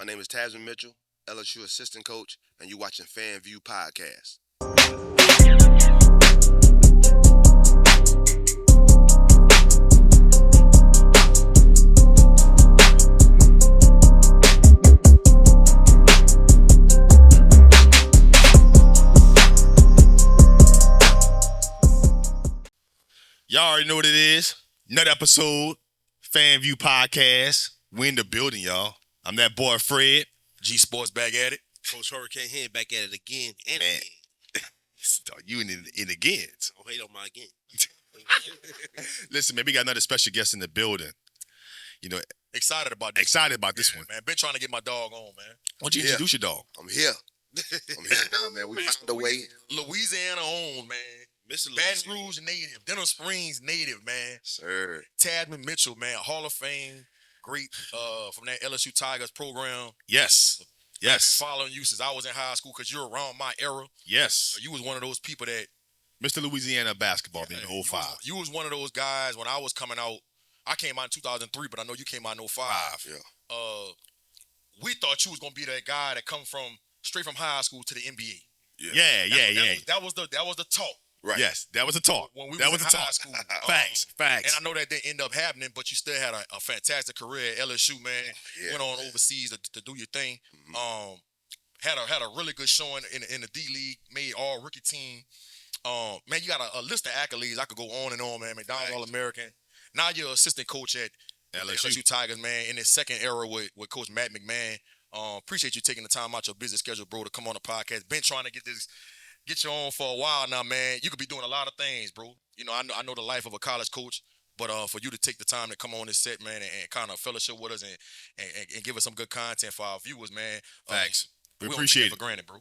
My name is Tasmin Mitchell, LSU assistant coach, and you're watching FanView podcast. Y'all already know what it is. Another episode, FanView podcast. We in the building, y'all. I'm that boy Fred. G Sports back at it. Coach Hurricane Hand back at it again and Man. again. You in again. Oh, hate on my again. Listen, man, we got another special guest in the building. You know, Excited about this. excited about this one. Man, been trying to get my dog on, man. Why don't you introduce your dog? I'm here. I'm here now, man. We found a way. Louisiana owned, man. Mr. Baton Rouge native. Denham Springs native, man. Sir. Tasmin Mitchell, man. Hall of Fame. Great from that LSU Tigers program. Yes. Yes. Following you since I was in high school because you're around my era. Yes. You was one of those people that Mr. Louisiana basketball in you 05. You was one of those guys when I was coming out. I came out in 2003, but I know you came out in 05. Yeah. We thought you was gonna be that guy that come from straight from high school to the NBA. Yeah. That was the talk. Right. Yes, that was a talk. When we that was was in a high talk. school. Facts. And I know that didn't end up happening, but you still had a fantastic career at LSU, man. Yeah. Went on overseas to do your thing. Mm-hmm. Had a really good showing in the D League. Made all rookie team. Man, you got a list of accolades. I could go on and on, man. McDonald's All-American. Now you're assistant coach at LSU Tigers, man. In his second era with Coach Matt McMahon. Appreciate you taking the time out your busy schedule, bro, to come on the podcast. Been trying to get you on for a while now, man. You could be doing a lot of things, bro. You know, I know the life of a college coach, but for you to take the time to come on this set, man, and kind of fellowship with us and give us some good content for our viewers, man. Facts. We don't appreciate take it. for granted, bro.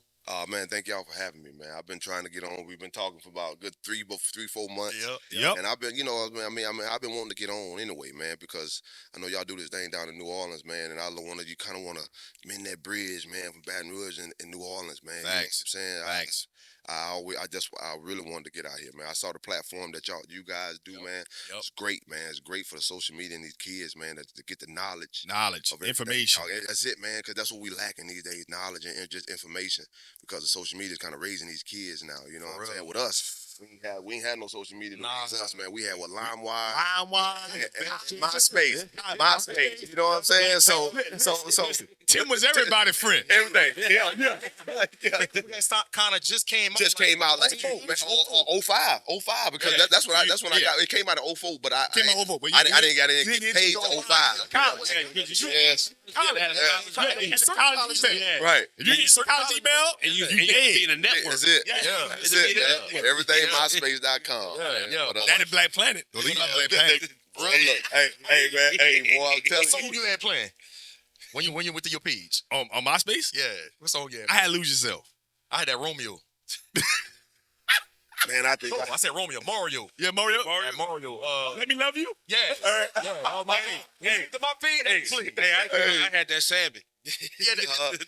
Man, thank y'all for having me, man. I've been trying to get on. We've been talking for about a good 4 months. Yep. And I've been, I've been wanting to get on anyway, man, because I know y'all do this thing down in New Orleans, man, and you kind of want to mend that bridge, man, from Baton Rouge and New Orleans, man. Facts. You know what I'm saying? Facts. I really wanted to get out here, man. I saw the platform that you guys do, man. It's great, man. It's great for the social media and these kids, man, to get the knowledge. Knowledge, of everything. information. That's it, man, because that's what we lacking these days, knowledge and just information, because the social media is kind of raising these kids now, you know what I'm saying? With us, we ain't had no social media to raise us, man. We had LimeWire. MySpace, you know what I'm saying? So Tim was everybody's friend. everything. Yeah. That kind of just came out. Just came out like 05, because that's when I got. It came out in 04, but I didn't get paid till 05. College. Yes. College. Right. If you get college email, And you be in a network. That's it. Yeah. That's it. Everything MySpace.com. Yeah. Daddy Black Planet. Don't leave out Black Planet. Hey, man. Hey, boy, I'm What telling song you had playing? When you went to your page? On MySpace? Yeah. What song you had? I had Lose Yourself. I had that Romeo. man, I think I said Romeo. Mario. Yeah, Mario. That Mario. Let me love you. Yeah. Yeah. Oh, my page. To my page. I had that Sabbath. Yeah,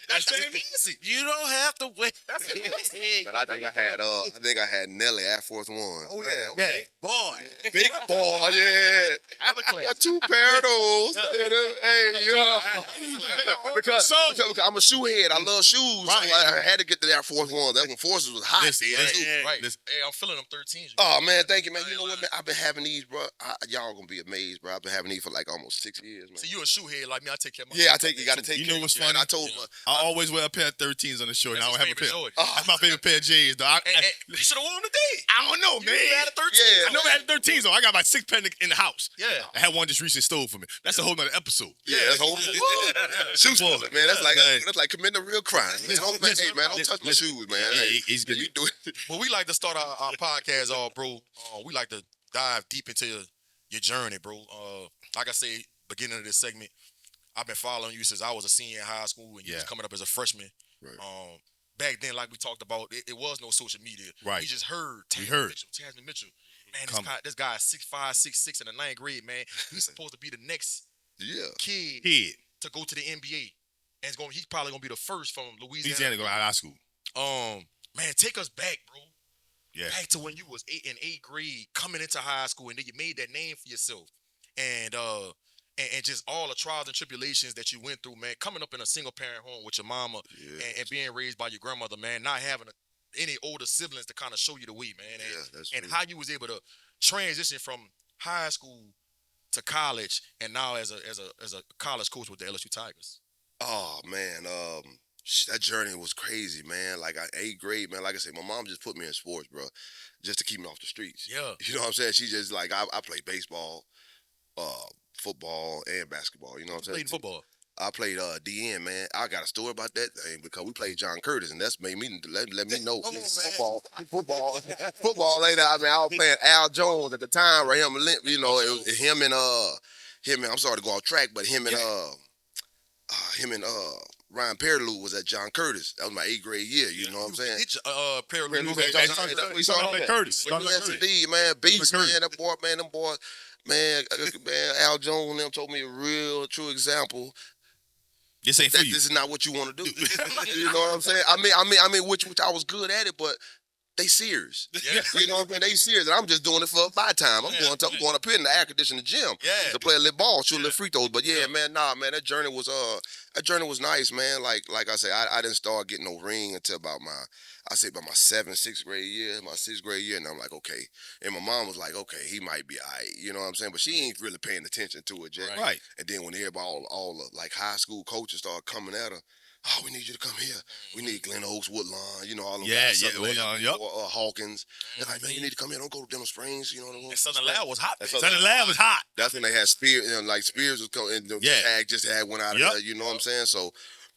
that's easy. You don't have to wait. But I think I had Nelly Air Force One. Oh, yeah. Okay. Boy. Big boy, yeah. I got 2 pair of those. Hey, because I'm a shoe head. I love shoes. Right. So I had to get to the Air Force One. That's when Forces was hot. Right. Hey, I'm feeling them 13s. Oh, man, thank you, man. You know what, man? I've been having these, bro. Y'all gonna be amazed, bro. I've been having these for like almost 6 years, man. So you a shoe head like me? I take care of my. Yeah, you gotta take You care know what's of it. funny? I told I always wear a pair of 13s on the show, and I don't have a pair. Jordan. That's my favorite pair of J's, though. You should have worn them today. I don't know, man. You had a 13. Yeah. I never had 13s on. I got about 6 pairs in the house. Yeah. I had one just recently stole from me. That's a whole nother episode. Yeah, that's whole shoe stealing, man. That's like committing a real crime. Hey, man, don't touch my shoes, man. Hey, he's good. you do it. Well, we like to start our podcast off, bro. We like to dive deep into your journey, bro. Like I say, beginning of this segment, I've been following you since I was a senior in high school and you was coming up as a freshman. Right. Back then, like we talked about, it was no social media. Right. We just heard Tasmin Mitchell. Man, this guy is 6'5", 6'6" in the 9th grade, man. He's supposed to be the next kid to go to the NBA. And he's probably gonna be the first from Louisiana to go out of high school. Man, take us back, bro. Yeah. Back to when you was in 8th grade, coming into high school, and then you made that name for yourself. And and just all the trials and tribulations that you went through, man, coming up in a single parent home with your mama and being raised by your grandmother, man, not having any older siblings to kind of show you the way, man, and how you was able to transition from high school to college and now as a college coach with the LSU Tigers. Oh man, that journey was crazy, man. Like 8th grade, man. Like I said, my mom just put me in sports, bro, just to keep me off the streets. Yeah, You know what I'm saying? She just like I played baseball, football, and basketball. You know what I'm saying? played football. I played DN, man. I got a story about that thing because we played John Curtis, and that's made me let me know football. Ain't that? I mean, I was playing Al Jones at the time, right? You know, it was him and I'm sorry to go off track, but him and Ryan Perilou was at John Curtis. That was my 8th grade year. You know what I'm saying? Perilou. We saw Curtis. Yes, indeed, man. Beast, man. That boy, man. Them boys, man. Al Jones and them told me a real, true example. This ain't for you. This is not what you want to do. You know what I'm saying? I mean, which I was good at it, but they serious. Yeah. You know what I'm saying? They serious, and I'm just doing it for by time. I'm going up here in the air conditioning gym to play a little ball, shoot a little free throws. But man, that journey was nice, man. Like I say, I didn't start getting no ring until about my 6th grade year, and I'm like, okay. And my mom was like, okay, he might be all right, you know what I'm saying? But she ain't really paying attention to it, Jay. Right. And then when everybody, all the like high school coaches started coming at her, oh, we need you to come here. We need Glen Oaks, Woodlawn, you know, all them guys. Woodlawn, yep. Or Hawkins. They're like, man, you need to come here. Don't go to Denham Springs, you know what I mean? And Southern Lab was hot. Southern Lab was hot. That's when they had Spears, like Spears was coming, and just had one out of there, you know what I'm saying? So,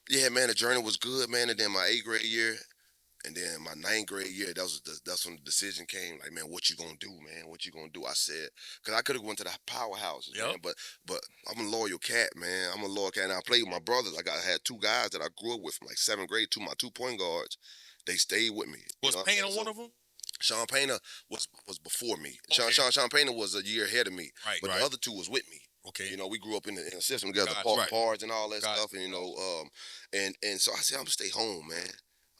yeah, man, the journey was good, man. And then my 8th grade year, and then my 9th grade year, that's when the decision came. Like, man, what you gonna do, man? What you gonna do? I said, because I could have went to the powerhouses, man. But I'm a loyal cat, man. I'm a loyal cat. And I played with my brothers. I had 2 guys that I grew up with from like 7th grade. My 2 point guards. They stayed with me. Was Painter one of them? Sean Painter was before me. Okay. Sean Painter was a year ahead of me. Right. But the other 2 was with me. Okay. You know, we grew up in the system together, Gotcha. parts and all that stuff, and you know, and so I said, I'm gonna stay home, man.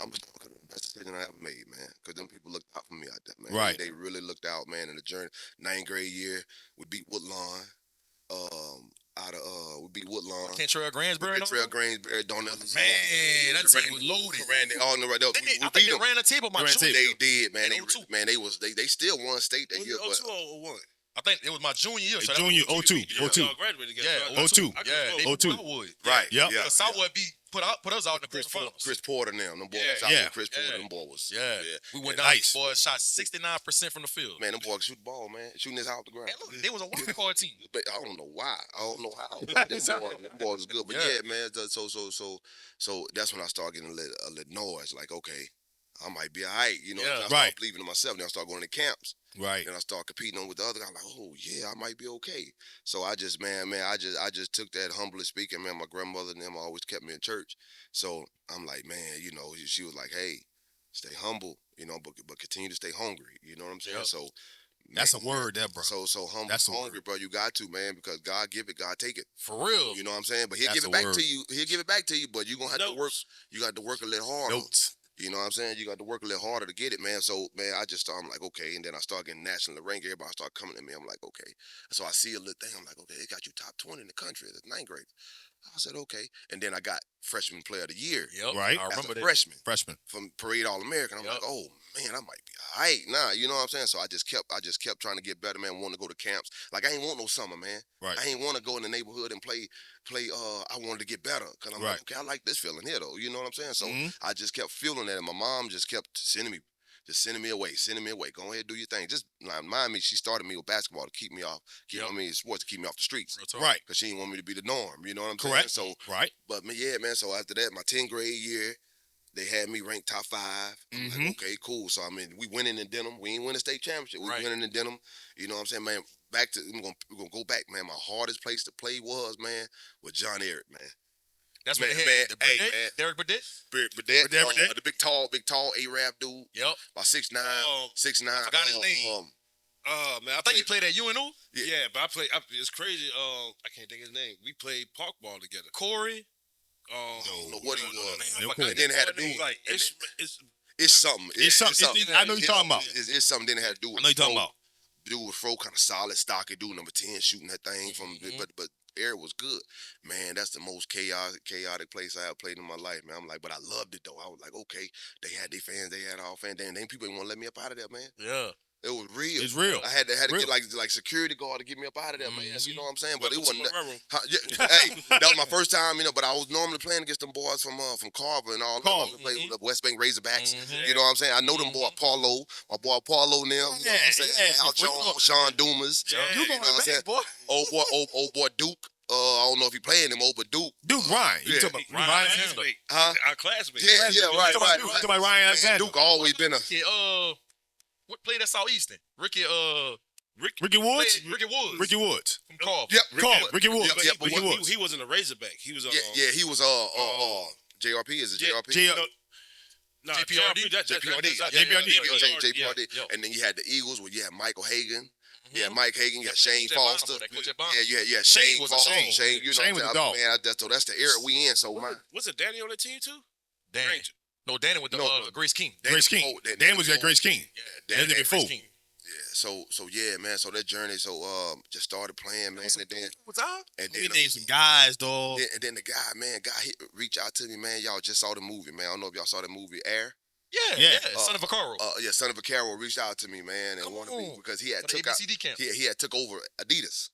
I'm gonna start the best decision I ever made, man. Because them people looked out for me out there, man. Right. They really looked out, man. In the journey, 9th grade year, we beat Woodlawn. We beat Woodlawn. Kentrell Gransbury. Donnell. Man, that team was loaded. I think they ran the table my junior. They did, man. They still won state that year. 02 or 01? I think it was my junior year. So Junior 02. Yeah, 02. Yeah, 02. Right. Yep. Yeah. Southwood put us out in the quarterfinals. Chris Porter and them boys. Chris Porter, them boys. Yeah. We went down. Nice. Boys shot 69% from the field. Man, them boys shoot the ball, man. Shooting this out the ground. Man, look, they was a wild card team. But I don't know why. I don't know how. Them boys is good. But yeah, man. So that's when I started getting a little noise. Like, okay, I might be all right. You know, I started believing in myself. Then I started going to camps. Right. And I started competing with the other guy. I'm like, oh yeah, I might be okay. So I just took that, humbly speaking, man. My grandmother and them always kept me in church. So I'm like, man, you know, she was like, hey, stay humble, you know, but continue to stay hungry. You know what I'm saying? Yep. So That's a word there, bro. So humble, That's hungry, bro. You got to, man, because God give it, God take it. For real. You know what I'm saying? But He'll That's give it a back word. to you. He'll give it back to you, but you're gonna have to work. You got to work a little harder. Notes. You know what I'm saying? You got to work a little harder to get it, man. So, man, I'm like, okay. And then I start getting nationally ranked. Everybody start coming to me. I'm like, okay. So I see a little thing. I'm like, okay, they got you top 20 in the country. That's 9th grade. I said, okay. And then I got freshman player of the year. Yep. Right. I remember that. Freshman from Parade All-American. I'm like, oh, man, I might be all right now. You know what I'm saying? So I just kept trying to get better, man. Wanting to go to camps. Like, I ain't want no summer, man. Right. I ain't want to go in the neighborhood and play. I wanted to get better because I'm like, okay, I like this feeling here, though. You know what I'm saying? So I just kept feeling that, and my mom just kept sending me away. Go ahead, do your thing. Just mind me, she started me with basketball to keep me off. Sports to keep me off the streets. Right. Because she didn't want me to be the norm. You know what I'm Correct. saying? So right. But yeah, man. So after that, my 10th grade year, they had me ranked top 5. I'm like, okay, cool. So I mean, we winning in Denham. We ain't win a state championship. We winning in Denham. You know what I'm saying, man? We're gonna go back, man. My hardest place to play was, man, with John Eric, man. That's man, what they man, had. hey, man. Derek Burdett. The big tall Arab dude. Yep. About 6'9". 6'9". I forgot his name. Man, I think he played at UNO. Yeah, but it's crazy. I can't think of his name. We played park ball together. Corey. I don't know what he was. I Didn't have to do like it's something. It's something. I know you're talking about. It's something didn't have to do with. I know you're talking about. Dude was Fro, kind of solid, stocky dude, number 10, shooting that thing from. But area was good. Man, that's the most chaotic place I ever played in my life, man. I'm like, but I loved it though. I was like, okay, they had their fans, they had all fans. Then people didn't want to let me up out of there, man. Yeah. It was real. It's real. I had to Real. get like security guard to get me up out of there, man. You know what I'm saying? But it wasn't. Hey, Hey, that was my first time, you know. But I was normally playing against them boys from Carver and all. Carver. Played with the West Bank Razorbacks. You know what I'm saying? I know them boy Paulo, my boy Paulo and them. You know what I'm saying? Al Jones, Sean Dumas. You know going what I'm saying? back, boy. Old boy Duke. I don't know if he playing him, but Duke. Duke Ryan. You Yeah. talking about Ryan Ryan Alexander. Alexander? Our classmate. Yeah, right. You talking about Ryan Man, Alexander? Duke always been a. What played at Southeastern? Ricky Ricky Woods? Ricky Woods. Ricky Woods. From Carver. Yep, Carver. Ricky Woods. Yeah, But Ricky Woods. he wasn't a Razorback. He was Yeah, he was JRP. Is it JRP? No, JPRD? JPRD. Yeah. And then you had the Eagles where you had Michael Hagan. Mm-hmm. Yeah, Mike Hagan. You had Shane Foster. Coach at Bonham. Yeah. Shane was a Foster. Shane. Shane, you know Shane what was I'm the dog. saying? Man, that's the era we in. So man, Was it Danny on the team too? Danny. Granger. No, Danny with the No. Grace King. Grace King. Dan was at Grace King. Yeah, Danny before. Grace King. Yeah, so yeah, man. So that journey, just started playing, man, and then What's up? We named some guys, dog. and then the guy reached out to me, man. Y'all just saw the movie, man. I don't know if y'all saw the movie Air. Yeah. Son of a Caro. Son of a Carol reached out to me, man, and Come wanted me on. because he had For the took out. ABCD camp. He had took over Adidas.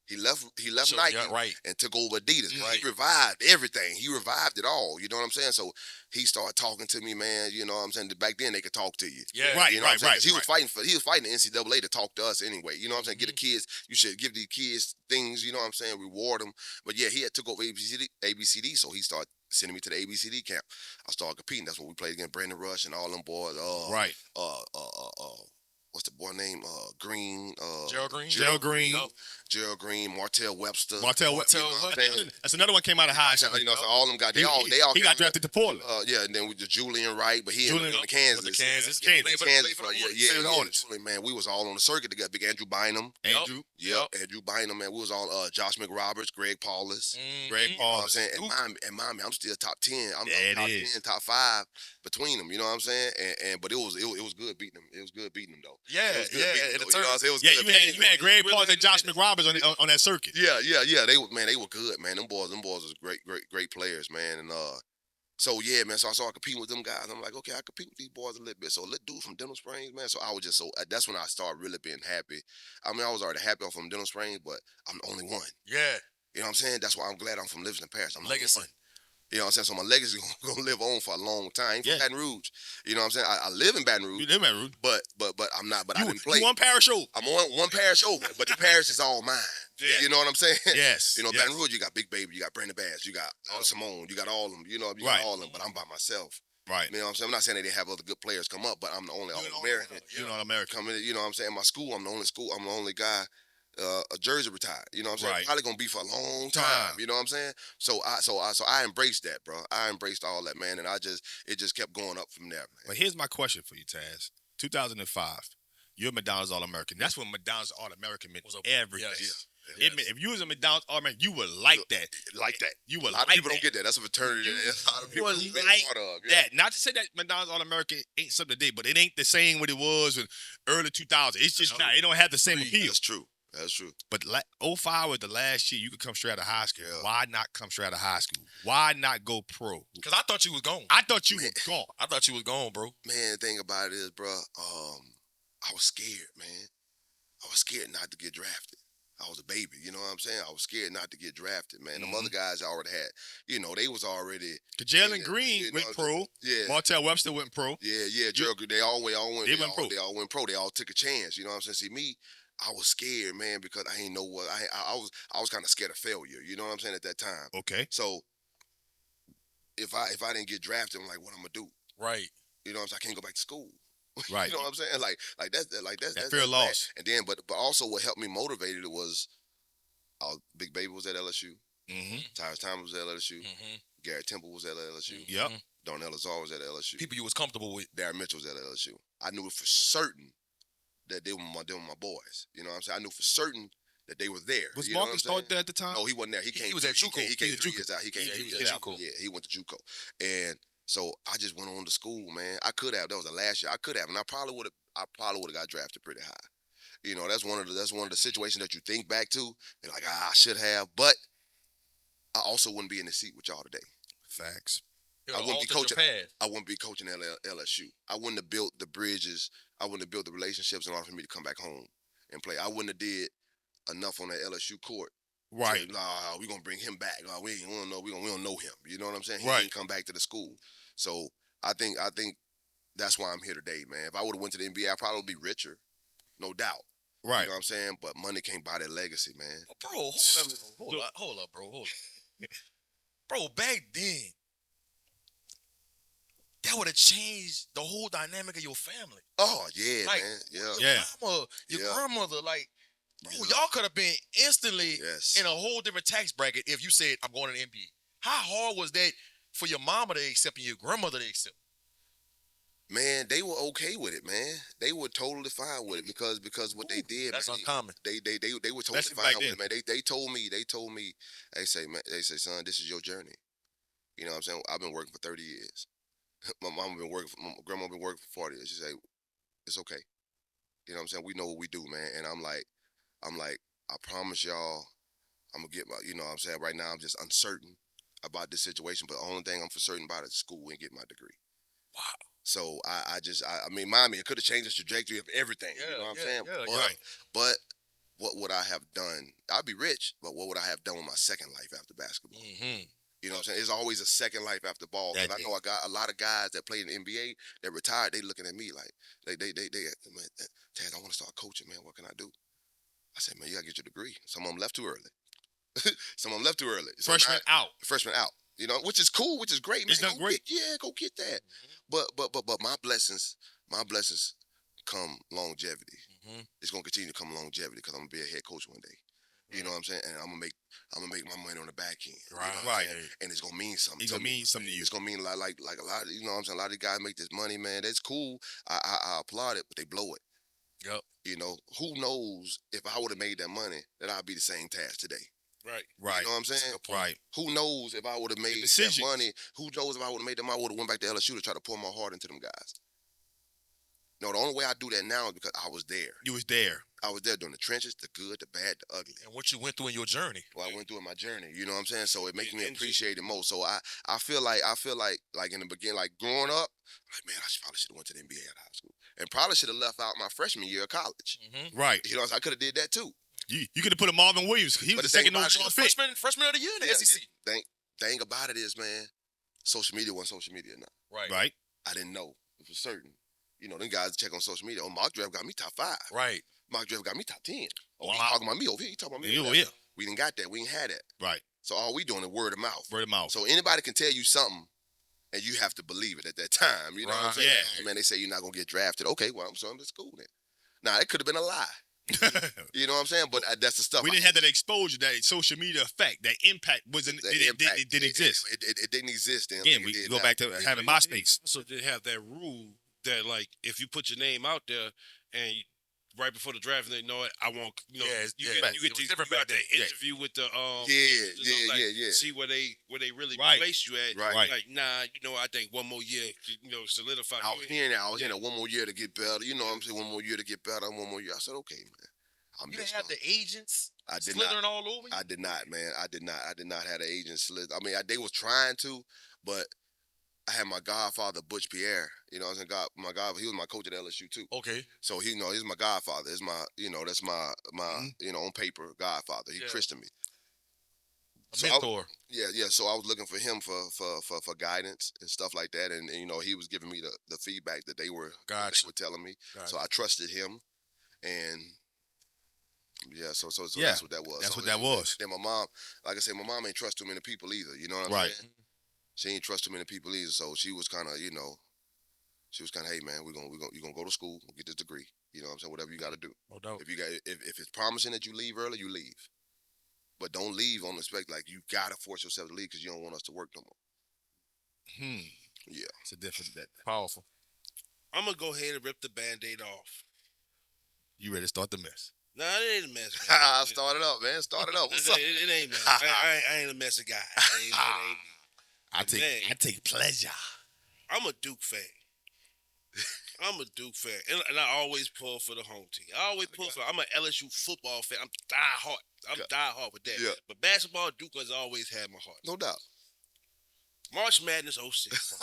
He left Sure, Nike yeah, right. and took over Adidas. Right. He revived everything. He revived it all. You know what I'm saying? So he started talking to me, man. You know what I'm saying? Back then they could talk to you. Yeah. Right. You know what I'm saying? 'Cause he was fighting the NCAA to talk to us anyway. You know what I'm saying? Get the kids. You should give these kids things. You know what I'm saying? Reward them. But yeah, he had took over ABCD, so he started sending me to the ABCD camp. I started competing. That's when we played against Brandon Rush and all them boys. Right. What's the boy name? Green. Gerald Green. Gerald Green. Gerald Green, Martell Webster. Martell You know what I'm saying? That's another one came out of high school. You know, so all them got they all He got came- drafted to Portland. Yeah, and then with the Julian Wright, but he ended Julian- up in Kansas. With the Kansas. Yeah, Kansas. Kansas. for the Hornets. Julian, man, we was all on the circuit together. Big Andrew Bynum. Andrew. Andrew Bynum, man. We was all Josh McRoberts, Greg Paulus. Greg You know what Paul. I'm saying? And Miami, I'm still top 10. I'm Yeah, it top is. 10, top 5 between them. You know what I'm saying? But it was good beating them. It was good beating them though. Yeah, It was good beating them, in the though. You know turn. what I'm saying? It was Yeah, good you beating had them. Greg Paul and Josh McRoberts on that circuit. Yeah. They were good, man. Them boys was great players, man. And so yeah, man. So I started competing with them guys. I'm like, okay, I compete with these boys a little bit. So let dudes from Dental Springs, man. So I was just that's when I started really being happy. I mean, I was already happy from Dental Springs, but I'm the only one. Yeah. You know what I'm saying? That's why I'm glad I'm from Livingston Parish. I'm the Legacy. only one. You know what I'm saying? So my legacy gonna live on for a long time. I ain't from Yeah. Baton Rouge. You know what I'm saying? I live in Baton You Rouge, live in Rude. but I'm not. But I didn't play. You one parish over. I'm on one parish over, but the parish is all mine. Yeah. You know what I'm saying? Yes. You know, yes. Baton Rouge, you got Big Baby, you got Brandon Bass, you got Simone, you got all of them. You know, you Right. got all of them, but I'm by myself. Right. You know what I'm saying? I'm not saying they didn't have other good players come up, but I'm the only All-American. You know, America. Coming, you know what I'm saying? My school, I'm the only guy, a jersey retired. You know what I'm saying? Right. Probably gonna be for a long time. You know what I'm saying? So I embraced that, bro. I embraced all that, man, and it just kept going up from there, man. But here's my question for you, Taz. 2005, you're a McDonald's All-American. That's when McDonald's All-American meant everything. Yes. It meant, if you was a McDonald's All-American, you would like that. Like that. You would A lot of like people that. don't get that. That's a fraternity. that a lot of You people would don't like part of. Yeah. that. Not to say that McDonald's All-American ain't something today, but it ain't the same what it was in early 2000s. It's just not. It don't have the same appeal. That's true. That's true. But 05 was the last year you could come straight out of high school. Yeah. Why not come straight out of high school? Why not go pro? Because I thought you was gone. I thought you were gone. I thought you was gone, bro. Man, the thing about it is, bro, I was scared, man. I was scared not to get drafted. I was a baby, you know what I'm saying? I was scared not to get drafted, man. Them other guys already had, they was already. Jalen Green you went know, pro. Yeah. Martell Webster went pro. Yeah, Gerald, they all went They went pro. They all went pro. They all took a chance, you know what I'm saying? See, me, I was scared, man, because I ain't know what I was kind of scared of failure, you know what I'm saying, at that time. Okay. So if I didn't get drafted, I'm like, what I'm gonna do? Right. You know what I'm saying? I can't go back to school. Right. You know what I'm saying? Like that's That fear of bad. loss. And then, but also what helped me motivated it was, Big Baby was at LSU. Mm-hmm. Tyrus Thomas was at LSU. Mm-hmm. Garrett Temple was at LSU. Yep. Darnell Lazar was at LSU. People you was comfortable with. Darren Mitchell was at LSU. I knew for certain that they were my boys. You know what I'm saying? I knew for certain that they were there. Was you know what Marcus I'm saying? started there at the time? No, he wasn't there. He came. was at JUCO. He came He was 3 at years out. He came Yeah, 3 he was years at out. JUCO. Yeah, he went to JUCO. And so I just went on to school, man. I could have. That was the last year. I could have, and I probably would have got drafted pretty high. You know, that's one of the situations that you think back to. You're like, I should have, but I also wouldn't be in the seat with y'all today. Facts. I wouldn't be coaching. I wouldn't be coaching LSU. I wouldn't have built the bridges. I wouldn't have built the relationships in order for me to come back home and play. I wouldn't have did enough on that LSU court. Right. So, nah, we gonna bring him back. We don't know. We don't know him. You know what I'm saying? He Right. didn't come back to the school. So I think that's why I'm here today, man. If I would have went to the NBA, I'd probably be richer, no doubt. Right. You know what I'm saying? But money can't buy that legacy, man. Bro, hold up, bro. Bro, back then, that would have changed the whole dynamic of your family. Oh yeah, like, man. Yeah. Your grandmother, like, bro, y'all could have been instantly in a whole different tax bracket if you said, I'm going to the NBA. How hard was that for your mama to accept and your grandmother to accept? Man, they were okay with it, man. They were totally fine with it because what they did. That's man, uncommon. They were totally fine with it, man. They told me, they say, son, this is your journey. You know what I'm saying? I've been working for 30 years. My grandma been working for 40 years. She say, it's okay. You know what I'm saying? We know what we do, man. And I'm like, I promise y'all, I'm gonna get my, you know what I'm saying? Right now I'm just uncertain about this situation, but the only thing I'm for certain about is school and get my degree. Wow. So I mean, mind me, it could have changed the trajectory of everything. Yeah, you know what I'm saying? Yeah, but what would I have done? I'd be rich, but what would I have done with my second life after basketball? Mm-hmm. You know what I'm saying? There's always a second life after ball. I know I got a lot of guys that played in the NBA that retired. They looking at me like, they man, Taz, I want to start coaching, man. What can I do? I said, man, you got to get your degree. Some of them left too early. So Freshman out. You know, which is cool, which is great, man. It's not great. Go get that. Mm-hmm. But my blessings come longevity. Mm-hmm. It's gonna continue to come longevity because I'm gonna be a head coach one day. Right. You know what I'm saying? And I'm gonna make my money on the back end. Right. And it's gonna mean something. It's gonna mean something to you. It's gonna mean like a lot of, you know what I'm saying? A lot of these guys make this money, man. That's cool. I applaud it, but they blow it. Yep. You know, who knows if I would have made that money that I'd be the same task today. Right. You know what I'm saying? Right. Who knows if I would have made that money? Who knows if I would have made them? I would have went back to LSU to try to pour my heart into them guys. No, the only way I do that now is because I was there. You was there. I was there during the trenches, the good, the bad, the ugly. And what you went through in your journey. What I went through in my journey. You know what I'm saying? So it makes me appreciate it more. So I feel like in the beginning, like growing up, like, man, I probably should have went to the NBA out of high school. And probably should have left out my freshman year of college. Mm-hmm. Right. You know, I could have did that too. You could have put a Marvin Williams. He was the second overall pick. Freshman of the year in the SEC. Thing about it is, man, social media wasn't social media now. Right. I didn't know for certain. You know, them guys check on social media. Oh, mock draft got me top 5. Right. Mock draft got me top 10. Oh, wow. He talking about me over here. He talking about me. Yeah. We didn't got that. We didn't had that. Right. So all we doing is word of mouth. Word of mouth. So anybody can tell you something, and you have to believe it at that time. You know what I'm saying? Yeah. Man, they say you're not gonna get drafted. Okay, well, I'm sorry, I'm to school then. Nah, it could have been a lie. You know what I'm saying? But that's the stuff. We didn't have that exposure, that social media effect, that impact wasn't. It didn't exist. It didn't exist then. Again, we go back to having MySpace. So they have that rule that, like, if you put your name out there and right before the draft, they know it. I want, you get to interview with the see where they really place you at. Right. Like, nah, I think one more year, solidify. I was hearing one more year to get better. You know what I'm saying? One more year to get better. One more year. I said, okay, man. You didn't have the agents slithering all over you? I did not, man. I did not have the agents slither. I mean, they was trying to, but I had my godfather, Butch Pierre. You know what I'm saying? My godfather, he was my coach at LSU too. Okay. So he's my godfather. It's my, that's my on paper godfather. He christened me. Mentor. Yeah. So I was looking for him for guidance and stuff like that, and he was giving me the feedback that they were telling me. So I trusted him, and so that's what that was. That's what that was. Then my mom, like I said, my mom ain't trust too many people either. You know what I'm saying? She ain't trust too many people either, so she was kind of, hey man, you gonna go to school, get this degree. You know what I'm saying? Whatever you got to do. No doubt. If it's promising that you leave early, you leave, but don't leave on the spec like you gotta force yourself to leave because you don't want us to work no more. Yeah, it's a different that powerful. I'm gonna go ahead and rip the Band-Aid off. You ready to start the mess? Nah, it ain't a mess, man. Start it up, man. Start it up. What's up? It ain't mess. I ain't a messy guy. I take pleasure. I'm a Duke fan. I'm a Duke fan, and I always pull for the home team. I'm an LSU football fan. I'm die hard with that. Yeah. But basketball, Duke has always had my heart. No doubt. March Madness 06.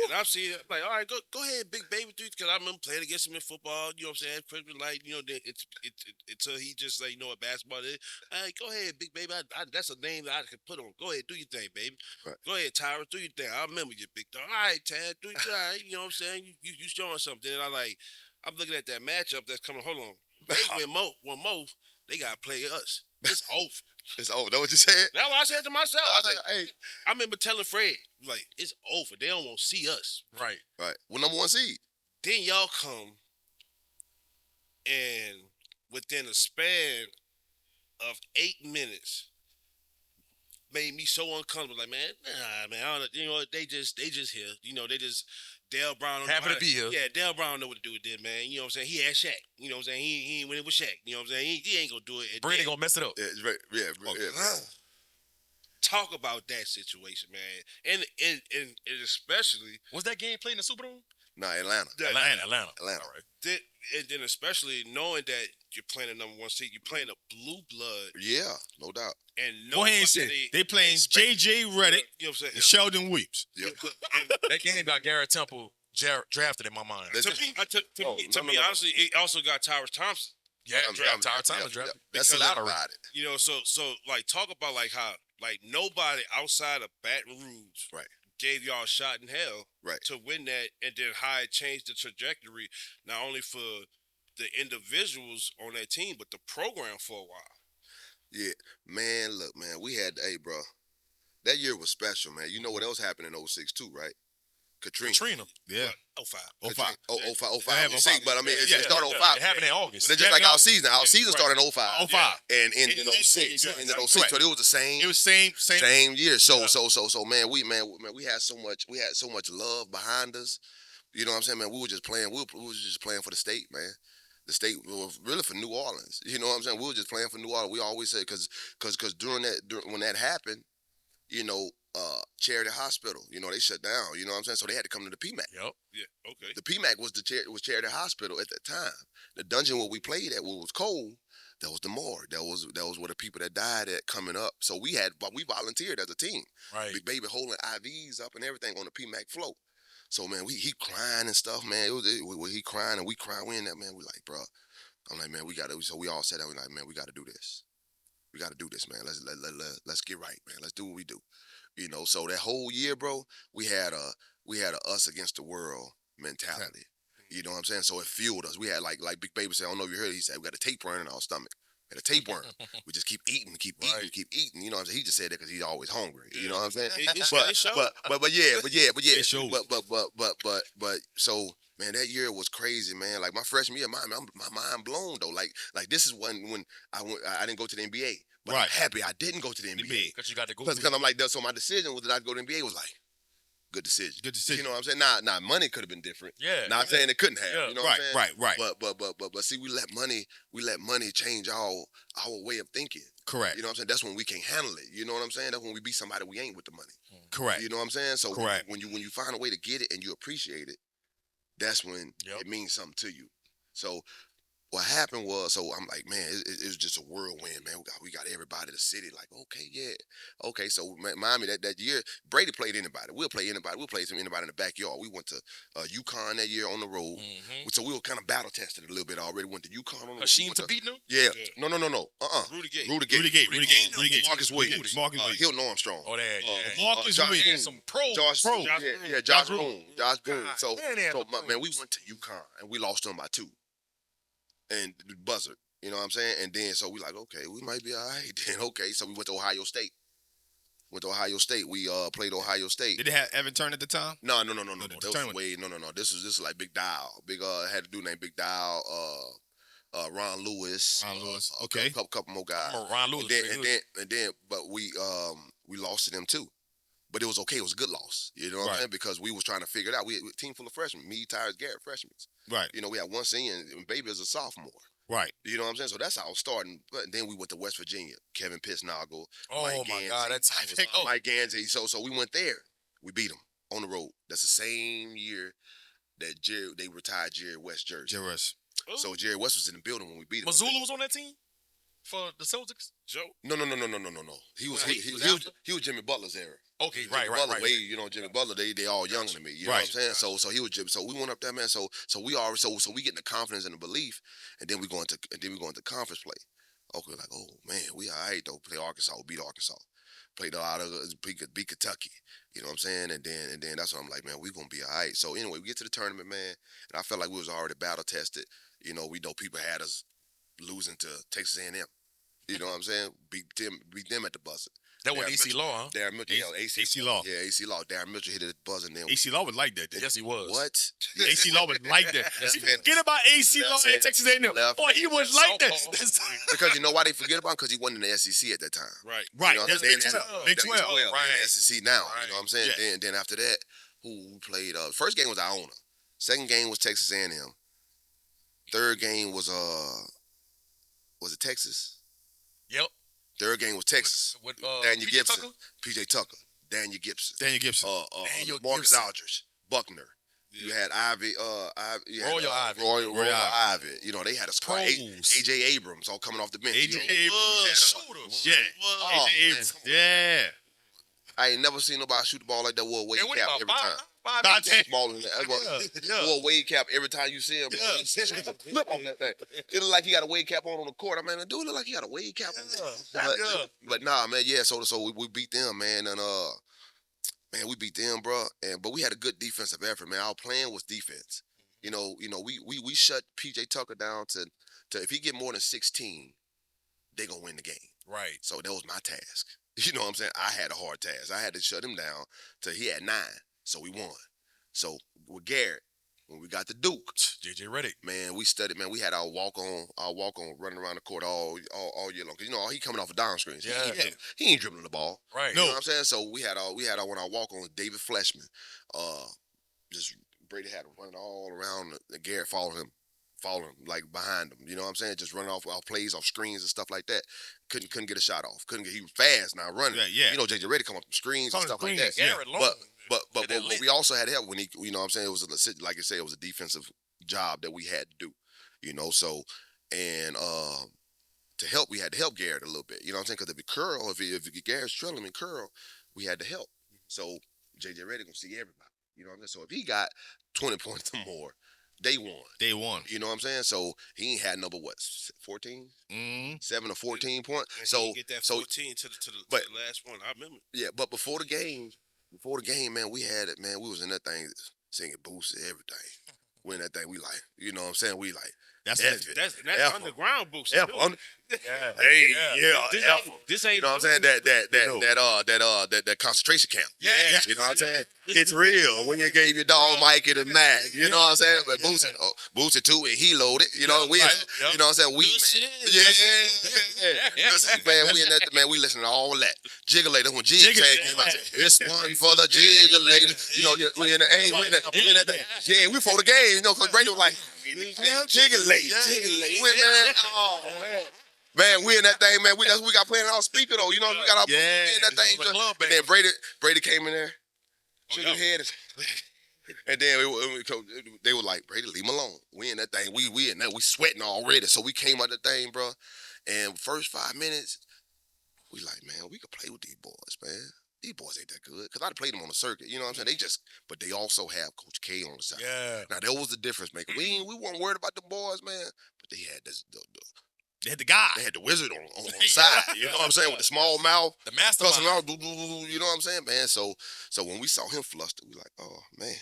And I'm seeing it, like, all right, go ahead, big baby, dude, because I remember playing against him in football, you know what I'm saying, Christmas light, then until he just like, you know what basketball is. All right, go ahead, big baby, that's a name that I could put on. Go ahead, do your thing, baby. Right. Go ahead, Tyra, do your thing. I remember you, big dog. All right, Tad, do your thing, all right, you know what I'm saying, you showing something. And I'm looking at that matchup that's coming, hold on. When Mo, they got to play us. It's over. It's over. That's what you said? That's what I said to myself. I remember telling Fred, like, it's over. They don't want to see us. Right. Well, number 1 seed. Then y'all come, and within a span of 8 minutes, made me so uncomfortable. Like, man, I don't know. You know, they just here. You know, they just Dale Brown. Happy to be here. Yeah, Dale Brown know what to do with this, man. You know what I'm saying? He had Shaq. You know what I'm saying? He ain't winning with Shaq. You know what I'm saying? He ain't gonna do it. Brady gonna mess it up. Yeah. Talk about that situation, man. And especially, was that game played in the Superdome? No, Atlanta. Atlanta. All right. And then especially knowing that you're playing a number 1 seed, you're playing a blue blood. Yeah, no doubt. And go ahead and say they playing J.J. Redick, you know what I'm saying? and Sheldon Williams. Yep. That game got Garrett Temple drafted in my mind. To me, honestly, it also got Tyrus Thompson. Yeah, Tyrus Thompson drafted. That's a lot about it. You know, so like talk about like how like nobody outside of Baton Rouge gave y'all a shot in hell to win that, and then how it changed the trajectory not only for the individuals on that team but the program for a while. Yeah, man, look, man, we had, bro, that year was special, man. You know what else happened in 06 too, right? Katrina. Yeah. 05. 05. 05. Yeah, 06, but I mean, it started 05. It happened in August. But it's just like our season. Our season started in 05. 05. And in 06. So it was the same. It was same year. So man, we had so much love behind us. You know what I'm saying, man? We were just playing. We were just playing for the state, man. The state was really for New Orleans. You know what I'm saying? We were just playing for New Orleans. We always said because when that happened, you know, Charity Hospital, you know, they shut down. You know what I'm saying? So they had to come to the PMAC. Yep. Yeah. Okay. The PMAC was Charity Hospital at that time. The dungeon where we played at, where it was cold, that was the morgue. That was where the people that died at coming up. So we volunteered as a team. Right. Big Baby holding IVs up and everything on the PMAC float. So man, he crying and stuff, man. He crying and we crying. We in there, man. We like, bro. I'm like, man, we gotta. So we all sat down. We like, man, we gotta do this. We gotta do this, man. Let's get right, man. Let's do what we do. You know. So that whole year, bro, we had a us against the world mentality. You know what I'm saying? So it fueled us. We had like Big Baby said, I don't know if you heard it, he said, we got a tapeworm in our stomach. We had a tapeworm. We just keep eating. You know what I'm saying? He just said that because he's always hungry. You know what I'm saying? But so man, that year was crazy, man. Like my freshman year, my mind blown though. Like this is when I didn't go to the NBA. But I'm happy I didn't go to the NBA. Because you got to go. Because I'm like, so my decision was that I'd go to the NBA was like, good decision. You know what I'm saying? Nah, money could have been different. Yeah. Not saying it couldn't have. Yeah. You know what I'm saying? Right. But see, we let money change our way of thinking. Correct. You know what I'm saying? That's when we can't handle it. You know what I'm saying? That's when we be somebody we ain't with the money. Correct. You know what I'm saying? So correct. When you find a way to get it and you appreciate it, that's when it means something to you. So what happened was, so I'm like, man, it was just a whirlwind, man. We got everybody in the city like, okay. So Miami that year, Brady played anybody. We'll play anybody. We'll play anybody in the backyard. We went to UConn that year on the road. Mm-hmm. So we were kind of battle tested a little bit already. Went to UConn on the road. Hashim to beat them? Yeah. No. Rudy Gay. Marcus Williams. Hilton Armstrong. Oh, that. Marcus Williams. Some pro. Josh Boone. So man, we went to UConn and we lost them by 2. And the buzzer, you know what I'm saying? And then, so we like, okay, we might be all right then. Okay, so we went to Ohio State. We played Ohio State. Did they have Evan Turner at the time? No. This is like Big Dial. Had a dude named Big Dial, Ron Lewis. Okay. A couple more guys. Ron Lewis. And then, but we lost to them too. But it was okay. It was a good loss. You know what I'm saying? Because we was trying to figure it out. We had a team full of freshmen. Me, Tyrus, Garrett, freshmen. Right. You know, we had one senior and Baby is a sophomore. Right. You know what I'm saying? So that's how I was starting. But then we went to West Virginia. Kevin Pittsnoggle. Oh, my God. That's Mike Gansey. So we went there. We beat them on the road. That's the same year that they retired Jerry West jersey. Jerry West. So Jerry West was in the building when we beat him. Mazzulla was on that team for the Celtics. Joe? No. He was Jimmy Butler's era. Okay, Jimmy Butler, Wade, Jimmy Butler, they all younger than me. You know what I'm saying? So he was Jimmy. So we went up there, man. So we getting the confidence and the belief, and then we go into conference play. Okay, like, oh man, we all right though. Play Arkansas, we beat Arkansas. Played a lot of beat Kentucky. You know what I'm saying? And then that's what I'm like, man, we gonna be all right. So anyway, we get to the tournament, man, and I felt like we was already battle tested. We know people had us losing to Texas A&M. You know what I'm saying? Beat them at the buzzer. That was AC Law, huh? Darren Mitchell, AC Law. Yeah, AC Law. Darren Mitchell hit it at the buzzer. And then AC Law was like that. Yes, he was. What? AC Law was like that. Forget about AC Law and Texas A&M. Boy, he was like that. Because you know why they forget about him? Because he wasn't in the SEC at that time. Right. Right. You know That's Big 12. Big 12. Right. SEC now. Right. You know what I'm saying? Yeah. Then after that, who played? First game was Iona. Second game was Texas A&M. Third game was it Texas? Yep. Third game was Texas. With Daniel PJ Gibson. Tucker? PJ Tucker. Daniel Gibson. Daniel Marcus Gibson. Aldridge. Buckner. Yeah. You had Ivy. Royal Ivy. Royal Ivy. They had a squad. AJ Abrams all coming off the bench. AJ Abrams. Shooters. Yeah. AJ Abrams. Yeah. I ain't never seen nobody shoot the ball like that. Wore a wave cap every time. Smaller than that. Wore a wave cap every time you see him. Flip on that thing. It look like he got a wave cap on the court. I mean, dude look like he got a wave cap on. But nah, man. Yeah. So we beat them, man, and man, we beat them, bro. But we had a good defensive effort, man. Our plan was defense. We shut PJ Tucker down to if he get more than 16, they gonna win the game. Right. So that was my task. You know what I'm saying? I had a hard task. I had to shut him down till he had 9. So we won. So with Garrett, when we got the Duke, JJ Redick, man, we studied. Man, we had our walk on running around the court all year long. Cause he coming off of down screens. Yeah. He ain't dribbling the ball. Right. You know what I'm saying? So we had our walk on with David Fleshman. Just Brady had him running all around. Garrett followed him like behind him. You know what I'm saying? Just running off plays, off screens and stuff like that. Couldn't get a shot off. He was fast now running. Yeah. JJ Redick come up from screens and stuff like that. Garrett But we also had help when he, you know what I'm saying? It was like I said, it was a defensive job that we had to do, so, and to help, we had to help Garrett a little bit, you know what I'm saying? Because if Garrett's trailing and curl, we had to help. So JJ Redick gonna see everybody, you know what I'm saying? So if he got 20 points or more, they won. You know what I'm saying? So he ain't had number 14? 7 or 14 points. And so get that 14 to the last one. I remember. Yeah, but before the game, man, we had it, man. We was in that thing singing Boosie, everything. We in that thing, we like, you know what I'm saying? We like, that's underground books. This ain't. You know what I'm saying? That concentration camp. Yeah. You know what I'm saying? It's real. When you gave your dog Mikey the Mac, you know what I'm saying? But Boosie too, and he loaded. You know, you know what I'm saying? Man, we in that. Man, we listening to all that. Jiggulator when Jig came out. This one for the Jiggulator. You know, we in that thing. Yeah, we for the game. Because Brady was like, Jiggulator. Man, we in that thing, man. We got playing on speaker though. You know, we got our in that thing. And then Brady came in there, shook his head, and then they were like, Brady, leave him alone. We in that thing. We in that. We sweating already. So we came out the thing, bro. And first 5 minutes, we like, man, we could play with these boys, man. These boys ain't that good. Because I'd played them on the circuit. You know what I'm saying? But they also have Coach K on the side. Yeah. Now, that was the difference maker. We weren't worried about the boys, man. But they had they had the guy. They had the wizard on the side. You know what I'm saying? With the small mouth. The mastermind. You know what I'm saying, man? So when we saw him flustered, we like, oh, man,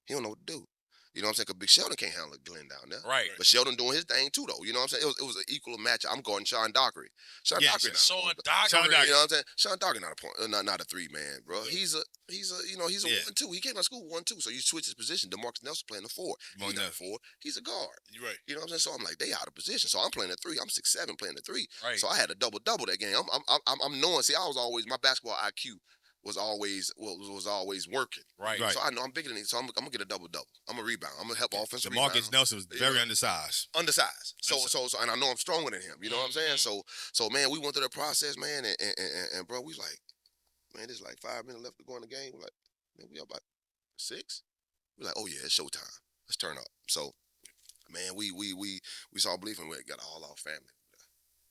he don't know what to do. You know what I'm saying? Because Big Sheldon can't handle Glenn down there. Right. But Sheldon doing his thing, too, though. You know what I'm saying? It was an equal match. I'm guarding Sean Dockery. Sean Dockery. Sean Dockery. You know what I'm saying? Sean Dockery not a point, not a 3-man, bro. He's a 1-2. He came out of school 1-2. So you switch his position. DeMarcus Nelson playing the 4. He's not a 4. He's a guard. You're right. You know what I'm saying? So I'm like, they out of position. So I'm playing the 3. I'm 6'7", playing the 3. Right. So I had a double that game. I'm knowing. See, I was always, my basketball IQ was always working. Right. So I know I'm bigger than him. So I'm gonna get a double. I'm gonna rebound. I'm gonna help offense. DeMarcus Nelson was very undersized. So and I know I'm stronger than him. You know what I'm saying? So man, we went through the process, man, and bro, we like, man, there's like 5 minutes left to go in the game. We're like, man, we up by 6. We're like, oh yeah, it's showtime. Let's turn up. So, man, we saw belief and we got all our family.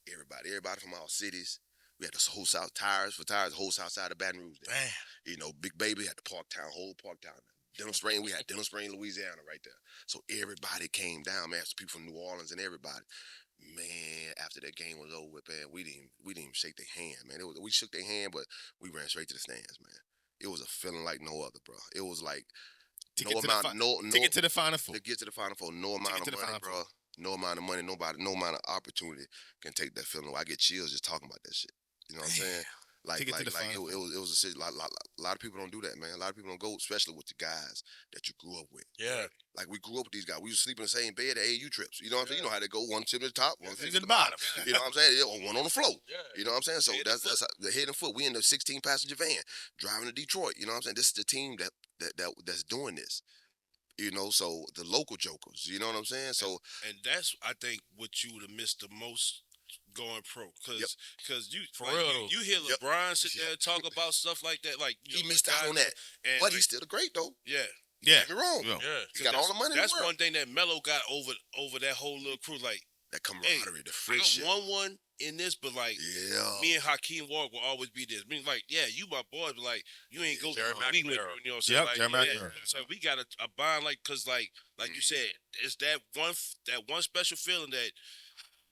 Everybody from our cities. We had the whole south tires, the whole south side of Baton Rouge. There. Damn. You know, Big Baby had the whole Parktown. Denham Spring, we had Denham Spring, Louisiana right there. So everybody came down, man. People from New Orleans and everybody. Man, after that game was over, man, we didn't even shake their hand, man. We shook their hand, but we ran straight to the stands, man. It was a feeling like no other, bro. It was like to get to the Final Four. To get to the Final Four, no amount of money, bro. No amount of money, no amount of opportunity can take that feeling. I get chills just talking about that shit. You know what I'm saying? It was a city. A lot of people don't do that, man. A lot of people don't go, especially with the guys that you grew up with. Yeah. Like we grew up with these guys. We used to sleep in the same bed at AAU trips. You know what I'm saying? You know how they go, one tip at the top, one tip at the bottom. You know what I'm saying? One on the floor. Yeah. You know what I'm saying? So that's the head and foot. We in the 16-passenger van driving to Detroit. You know what I'm saying? This is the team that's doing this. You know, so the local jokers. You know what I'm saying? So and that's I think what you would have missed the most going pro, because you hear LeBron sit there and talk about stuff like that, like he missed out on that, but he's still great though. Yeah. Don't get me wrong. He got all the money. That's one thing that Melo got over that whole little crew, like that camaraderie, the friendship. I won one in this, but like me and Hakeem Ward will always be this. I mean, like, yeah, you my boy, but like you ain't go to Cleveland, you know what I'm saying? So we got a bond, like, cause like you said, it's that one special feeling that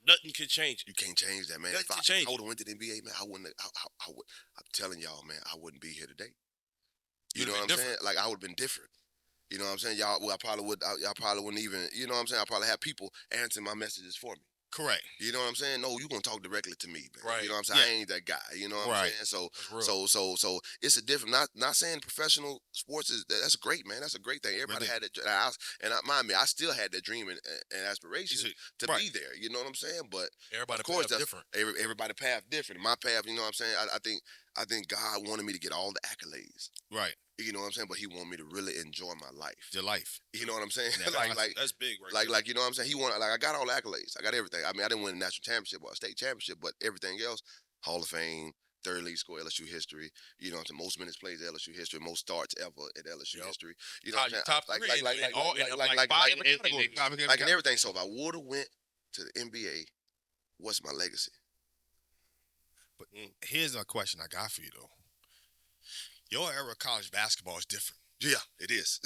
nothing can change it. You can't change that, man. If I would have went to the NBA, man, I wouldn't. I'm telling y'all, man, I wouldn't be here today. You know what I'm saying? Like I would have been different. You know what I'm saying? Y'all probably wouldn't even. You know what I'm saying? I probably have people answering my messages for me. Correct. You know what I'm saying? No, you gonna talk directly to me, man. Right. You know what I'm saying? I ain't that guy. You know what I'm saying? So it's a different. Not saying professional sports that's great, man. That's a great thing. Everybody had it, mind me, I still had that dream and aspiration to be there. You know what I'm saying? But everybody, of course, that's different. Everybody path different. My path, you know what I'm saying? I think God wanted me to get all the accolades. Right. You know what I'm saying? But he wanted me to really enjoy my life. Your life. You know what I'm saying? Yeah, that's big, right? Like you know what I'm saying? He wanted, like, I got all the accolades. I got everything. I mean, I didn't win a national championship or a state championship, but everything else, Hall of Fame, third league score, LSU history. You know what I'm saying? Most minutes played LSU history, most starts ever in LSU history. You know what I'm saying? Top three, like in everything. So if I would have went to the NBA, what's my legacy? But here's a question I got for you though. Your era of college basketball is different. Yeah, it is.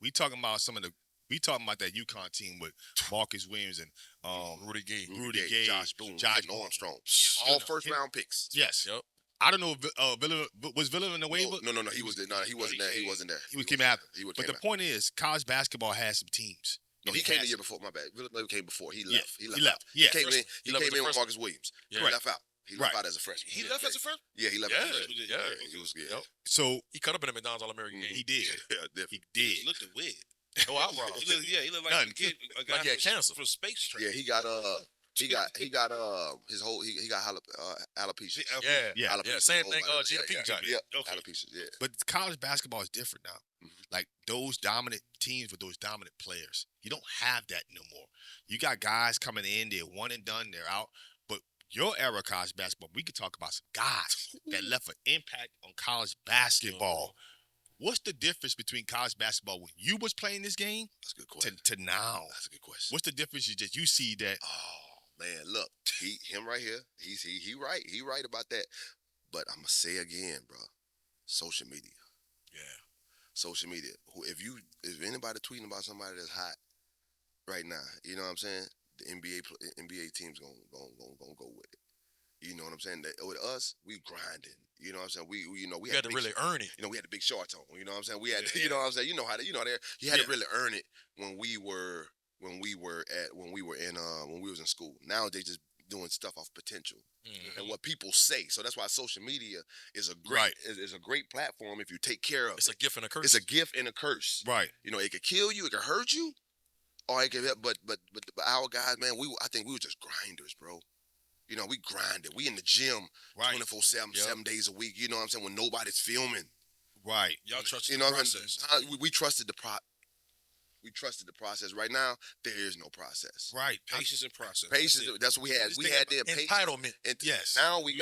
We talking about that UConn team with Marcus Williams and Rudy Gay, Josh Boone, Armstrong, all first round picks. Yes. Yep. I don't know if was Villa in the waiver? No, he wasn't there. He wasn't there. He came after. But the point is, college basketball has some teams. No, he came the year before. My bad. Villanova came before. He left. He left. Yeah. He came in with Marcus Williams. Yeah. He left out. He left out as a freshman. He left as a freshman? Yeah, he left as a freshman. Yeah. He was good. Yep. So he cut up in the McDonald's All-American game. He did. Yeah, definitely. He did. He looked weird. No eyebrows. He looked like a kid. Like he had cancer. For space train. Yeah, he got his whole he got alopecia. Yeah. Same thing. Gina Peak got it. Yeah. Alopecia. Yeah. But college basketball is different now. Mm-hmm. Like those dominant teams with those dominant players, you don't have that no more. You got guys coming in, they're one and done, they're out. But your era of college basketball, we could talk about some guys that left an impact on college basketball. What's the difference between college basketball when you was playing this game? That's a good question. To now? That's a good question. What's the difference? You see that? Oh man, look, him right here. He right. He right about that. But I'm gonna say again, bro. Social media. Yeah. Social media. If anybody tweeting about somebody that's hot right now, you know what I'm saying? The NBA team's gonna go with it. You know what I'm saying? With us, we grinding. You know what I'm saying? We had to really earn it. You know, we had the big shorts on. You know what I'm saying? We had, you know what I'm saying? You had to really earn it when we was in school. Now they just doing stuff off potential and what people say. So that's why social media is a great platform if you take care of. It's a gift and a curse. It's a gift and a curse. Right. You know, it could kill you, it could hurt you, or it could help. But our guys, man, I think we were just grinders, bro. You know, we grinded. We in the gym 24/7, 7 days a week. You know what I'm saying? When nobody's filming. Right. Y'all trusted the process. We trusted the We trusted the process. Right now, there is no process. Right. Patience and process. Patience. That's what we had. We had the entitlement. Yes. Now we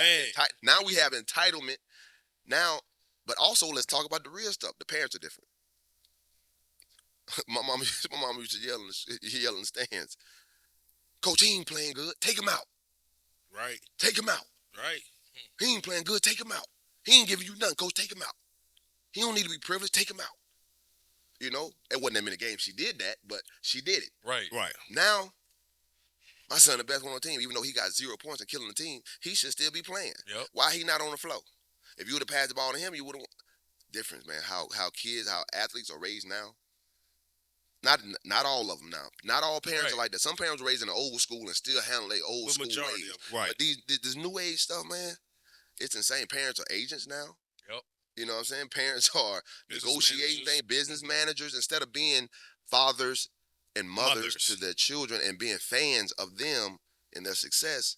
have entitlement. Now, but also let's talk about the real stuff. The parents are different. my mom used to yell in the stands. Coach, he ain't playing good. Take him out. Right. Take him out. Right. He ain't playing good. Take him out. He ain't giving you nothing, Coach. Take him out. He don't need to be privileged. Take him out. You know, it wasn't that many games she did that, but she did it. Right. Now, my son the best one on the team, even though he got 0 points and killing the team, he should still be playing. Yep. Why he not on the floor? If you would have passed the ball to him, you would have. Difference, man. How athletes are raised now. Not all of them now. Not all parents are like that. Some parents are raised in the old school and still handle their old school ways. Right. But this new age stuff, man, it's insane. Parents are agents now. Yep. You know what I'm saying? Parents are negotiating things, business managers, instead of being fathers and mothers to their children and being fans of them and their success.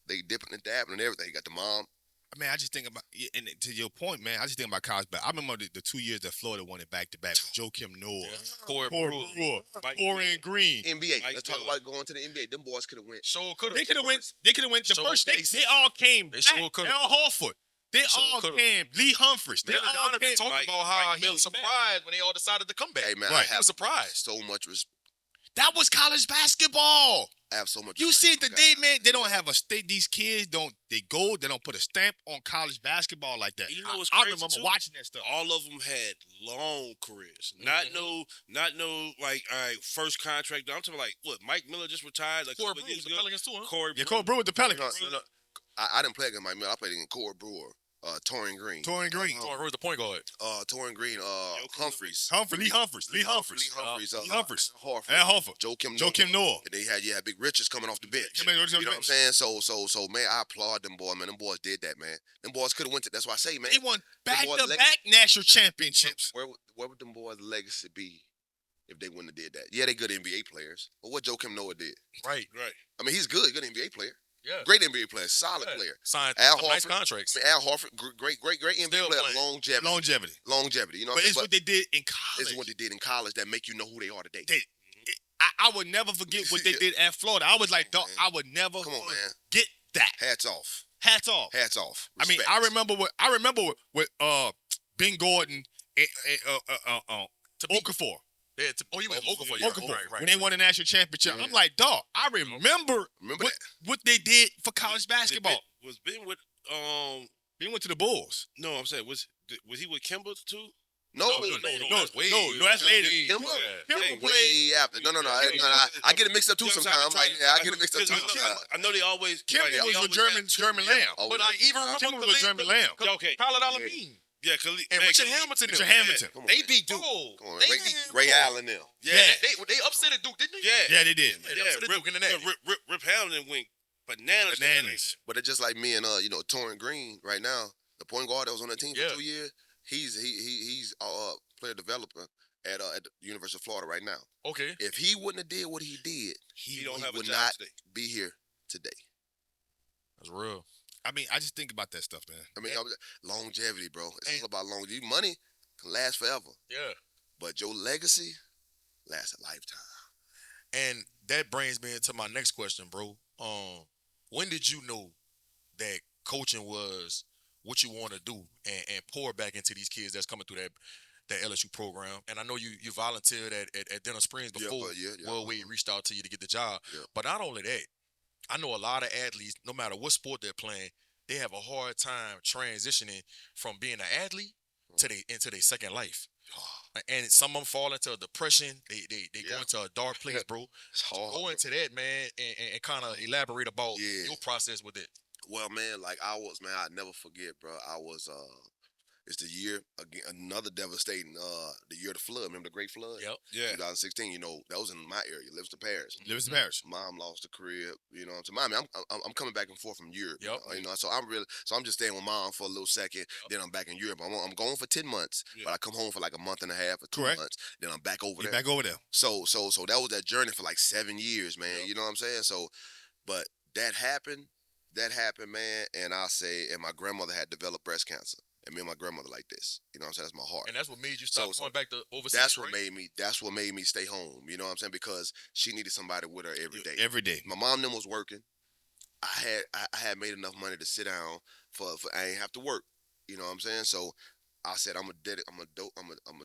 They dipping and dabbing and everything. You got the mom. I mean, I just think about, and to your point, man, I just think about college basketball. I remember the 2 years that Florida won it back-to-back with Joakim Noah, Corey Brewer, Torian Green. NBA. Let's talk about going to the NBA. Them boys could have went. They could have went. They could have went. The first they all came back. Al Horford. They all came. Lee Humphries. They all came. Talking about how he was surprised when they all decided to come back. Hey, man, I was surprised. So much respect. That was college basketball. I have so much. You see it today, man. They don't have a state. These kids don't. They don't put a stamp on college basketball like that. You know what's I crazy remember too? watching that stuff. All of them had long careers. Not no like first contract. I'm talking like what? Mike Miller just retired. Like Corey Brewer, the Pelicans too, huh? Corey Brewer with the Pelicans. No. I didn't play against Mike Miller. I played against Corey Brewer. Torian Green. Torian the point guard. Torian Green. Humphries. Lee Humphries. Al Horford. Joakim Noah. And they had Big Richards coming off the bench. You know what I'm saying? So man, I applaud them boys, man. Them boys did that, man. Them boys could have went to. That's why I say, man. They won back-to-back national championships. Where would them boys' legacy be if they wouldn't have did that? Yeah, they good NBA players. But what Joakim Noah did? Right. I mean, he's good NBA player. Yeah. Great NBA player, solid player. Signed Al Horford, nice contracts. Al Horford, great NBA player. Longevity. You know, but it's what they did in college. It's what they did in college that make you know who they are today. I would never forget what they did at Florida. I was like, dog, I would never get that. Hats off. Respect. I mean, I remember with Ben Gordon and Okafor. Yeah, you went Okafor. Right. When they won the national championship. Yeah. I'm like, dog, I remember what they did for college basketball. Was Ben with Ben went to the Bulls. No, I'm saying was he with Kemba too? No, that's later. Kemba way after. No. I get it mixed up too sometimes. I get it mixed up too sometimes. I know they always. Kemba was with German Lamb. But I even remember the German Lamb. Okay. Pilot Alameen. Yeah, and Richard Hamilton. They beat Duke. Ray Allen them. Yeah. They upset Duke, didn't they? Yeah, they did. Rip Hamilton went bananas. But it's just like me and Torian Green right now, the point guard that was on the team for 2 years. He's player developer at the University of Florida right now. Okay. If he wouldn't have did what he did, he would not be here today. That's real. I mean, I just think about that stuff, man. I mean, longevity, bro. It's all about longevity. Money can last forever. Yeah. But your legacy lasts a lifetime. And that brings me into my next question, bro. When did you know that coaching was what you want to do and pour back into these kids that's coming through that LSU program? And I know you volunteered at Denham Springs before World Wade reached out to you to get the job. Yeah. But not only that, I know a lot of athletes, no matter what sport they're playing, they have a hard time transitioning from being an athlete into their second life. And some of them fall into a depression. They go into a dark place, bro. So go into that, man, and kind of elaborate about your process with it. Well, man, I'll never forget, bro. It's the year, again, another devastating, the year of the flood. Remember the Great Flood? Yep. Yeah. 2016, that was in my area, Livingston Parish. Mom lost the crib, to Miami. I'm coming back and forth from Europe. Yep. So I'm just staying with Mom for a little second. Yep. Then I'm back in Europe. I'm going for 10 months, but I come home for a month and a half or 2 months. Then I'm back over there. Back over there. So that was that journey for 7 years, man. Yep. You know what I'm saying? So, but that happened, man. And and my grandmother had developed breast cancer. And me and my grandmother like this. You know what I'm saying? That's my heart. And that's what made you stop going back to overseas, That's what made me stay home. You know what I'm saying? Because she needed somebody with her every day. Every day. My mom them was working. I had made enough money to sit down for I ain't have to work. You know what I'm saying? So I said I'm gonna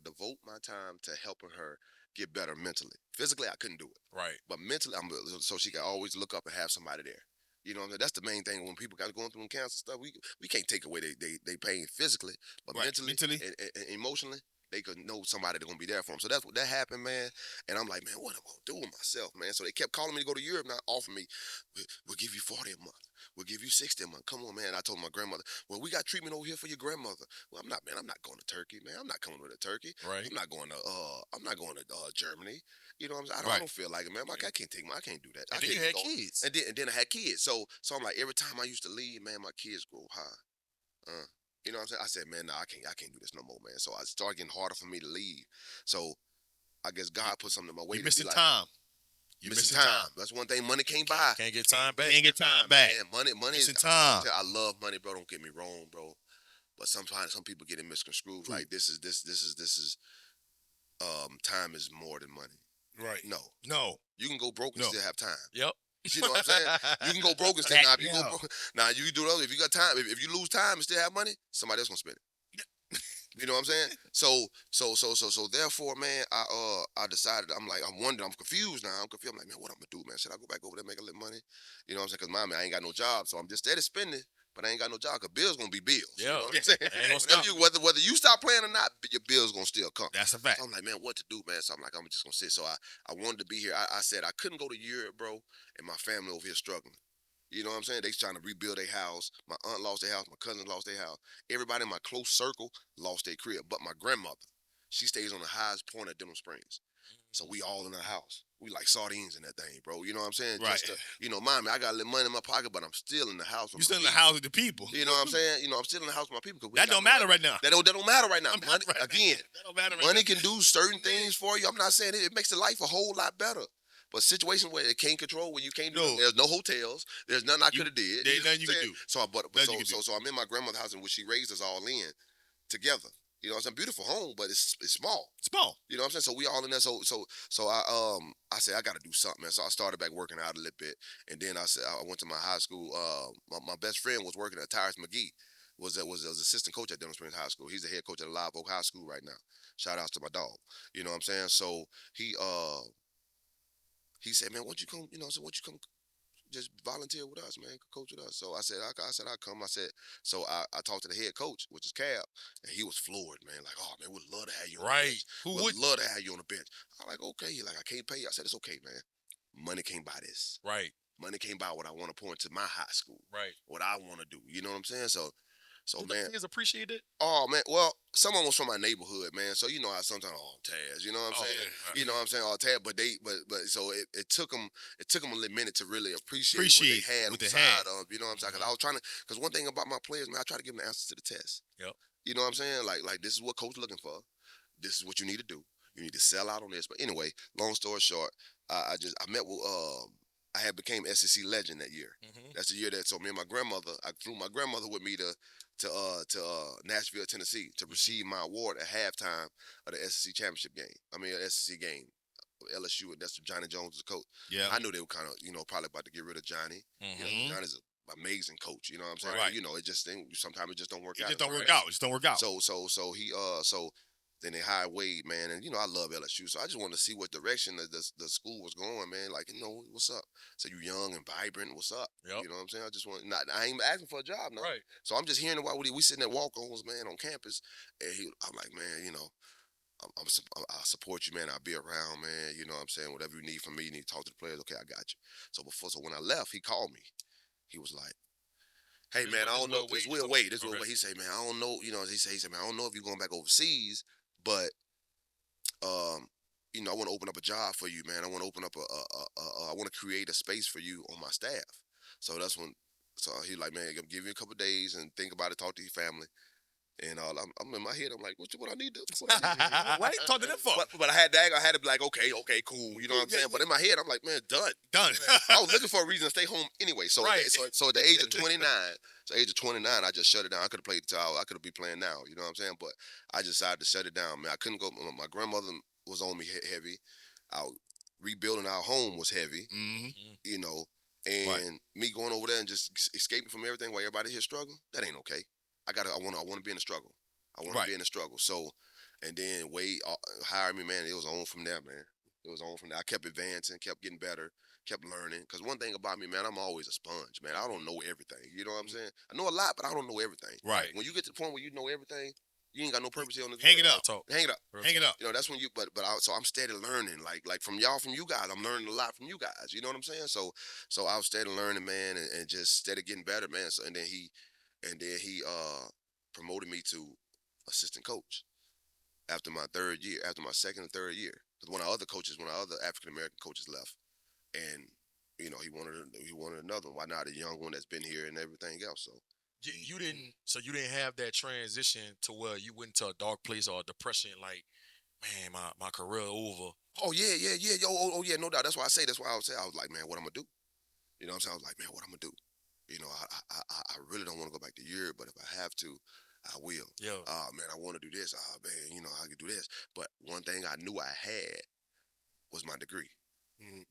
devote my time to helping her get better mentally. Physically, I couldn't do it. Right. But mentally, so she can always look up and have somebody there. You know what I'm saying? That's the main thing when people got going through cancer stuff. We can't take away they pain physically, but mentally and emotionally, they could know somebody that's gonna be there for them. So that's what that happened, man. And I'm like, man, what am I gonna do with myself, man? So they kept calling me to go to Europe, not offering me. We'll give you 40 a month. We'll give you 60 a month. Come on, man. I told my grandmother, well, we got treatment over here for your grandmother. Well, I'm not going to Turkey, man. I'm not coming to Turkey. Right. I'm not going to Germany. You know what I'm saying? I don't feel like it, man. I can't do that. And then you had kids. And then I had kids. So I'm like, every time I used to leave, man, my kids grow high. You know what I'm saying? I said, man, no, I can't do this no more, man. So I started getting harder for me to leave. So I guess God put something in my way. You missing time. You missing time. That's one thing money can't buy. Can't get time back. Can't get time back. Man, money is time. I love money, bro. Don't get me wrong, bro. But sometimes some people get it misconstrued. Like this is time is more than money. Right. No. You can go broke and still have time. Yep. You know what I'm saying? You can go broke and still you do those. If you got time, if you lose time and still have money, somebody else gonna spend it. You know what I'm saying? So therefore, man, I decided, I'm wondering, I'm confused now. I'm like, man, what I'm gonna do, man? Should I go back over there and make a little money? You know what I'm saying? Because mommy, I ain't got no job, so I'm just steady spending, but I ain't got no job, because bills gonna be bills. Yeah. You know what I'm saying? Whether you stop playing or not, your bills gonna still come. That's a fact. So I'm like, man, what to do, man? So I'm like, I'm just gonna sit. So I wanted to be here. I said I couldn't go to Europe, bro, and my family over here struggling. You know what I'm saying? They trying to rebuild their house. My aunt lost their house. My cousin lost their house. Everybody in my close circle lost their crib. But my grandmother, she stays on the highest point of Denham Springs. So we all in the house. We like sardines in that thing, bro. You know what I'm saying? Right. Mommy, I got a little money in my pocket, but I'm still in the house. You still in the house with the people. You know what I'm saying? I'm still in the house with my people. That don't matter right now. That don't matter right now. That don't matter right money can do certain things for you. I'm not saying it makes the life a whole lot better. But situations where it can't control, where you can't do it, there's no hotels, there's nothing I could have did. There's nothing you can do. So I'm in my grandmother's house, in which she raised us all in together. You know what I'm saying? Beautiful home, but it's small. Small. You know what I'm saying? So we all in there. So I said I got to do something, man. So I started back working out a little bit, and then I said I went to my high school. My best friend was working at Tyrus McGee. Was assistant coach at Denham Springs High School. He's the head coach at Live Oak High School right now. Shout outs to my dog. You know what I'm saying? So he said, man, why don't you come, just volunteer with us, man, coach with us. So I said, I'll come. I said, so I talked to the head coach, which is Cab, and he was floored, man. Like, oh, man, we'd love to have you on the bench. Who would love to have you on the bench? I'm like, okay. He's like, I can't pay you. I said, it's okay, man. Money can't buy this. Right. Money can't buy what I want to pour into my high school. Right. What I want to do. You know what I'm saying? So man, kids appreciate it. Oh man, well, someone was from my neighborhood, man. So you know how sometimes Taz, you know what I'm saying? Yeah. You know what I'm saying? Taz, but so it took them a little minute to really appreciate what they had on the side of, you know what I'm saying? Because I was because one thing about my players, man, I try to give them the answers to the test. Yep. You know what I'm saying? Like this is what coach looking for. This is what you need to do. You need to sell out on this. But anyway, long story short, I met with I had became SEC legend that year. Mm-hmm. That's the year that, so me and my grandmother, I flew my grandmother with me to Nashville, Tennessee, to receive my award at halftime of the SEC Championship game. SEC game. LSU, and that's Johnny Jones was the coach. Yeah. I knew they were kind of, probably about to get rid of Johnny. Mm-hmm. Johnny's an amazing coach, you know what I'm saying? Right. It just sometimes it just don't work out. It just don't work out. It just don't work out. So he then they hired Wade, man, and I love LSU, so I just wanted to see what direction the school was going, man. Like, what's up? So you young and vibrant, what's up? Yep. You know what I'm saying? I just want I ain't asking for a job, no. Right. So I'm just hearing about what we sitting at walk-ons, man, on campus, and I'm like, man, I'll support you, man. I'll be around, man. You know what I'm saying? Whatever you need from me, you need to talk to the players. Okay, I got you. So when I left, he called me. He was like, hey, man, I don't know. This Will Wade. This Will Wade. He say, man, I don't know. He said, man, I don't know if you're going back overseas, but, I want to open up a job for you, man. I want to open up I want to create a space for you on my staff. So that's when, he like, man, I'm give you a couple of days and think about it, talk to your family. And I'm in my head. I'm like, what I need to? Why you talking to them for? But I had to be like, okay, cool. You know what I'm saying? But in my head, I'm like, man, done. I was looking for a reason to stay home anyway. So, right. so at the age of 29, I just shut it down. I could have played the towel. I could have been playing now. You know what I'm saying? But I decided to shut it down, man. I couldn't go. My grandmother was on me heavy. Rebuilding our home was heavy. Mm-hmm. And me going over there and just escaping from everything while everybody here struggling, that ain't okay. I want to be in the struggle. I want to be in the struggle. So And then Wade hired me, man. It was on from there, man. It was on from there. I kept advancing, kept getting better, kept learning. Because one thing about me, man, I'm always a sponge, man. I don't know everything. You know what I'm saying? I know a lot, but I don't know everything. Right. When you get to the point where you know everything, you ain't got no purpose here on this. Hang it up. Hang it up. Hang it up. You know, that's when you. So I'm steady learning, like from you guys. I'm learning a lot from you guys. You know what I'm saying? So I was steady learning, man, and just steady getting better, man. So and then he promoted me to assistant coach after my second or third year. Because one of our other African American coaches left, and he wanted another one. Why not a young one that's been here and everything else? So. You didn't have that transition to where you went to a dark place or a depression, like, man, my career over. Oh yeah. Oh yeah, no doubt. That's why I was like, man, what I'm gonna do? You know what I'm saying? I was like, man, what I'm gonna do? You know, I really don't want to go back to Europe, but if I have to, I will. Yeah. Man, I want to do this. Man, I can do this. But one thing I knew I had was my degree. Mm-hmm.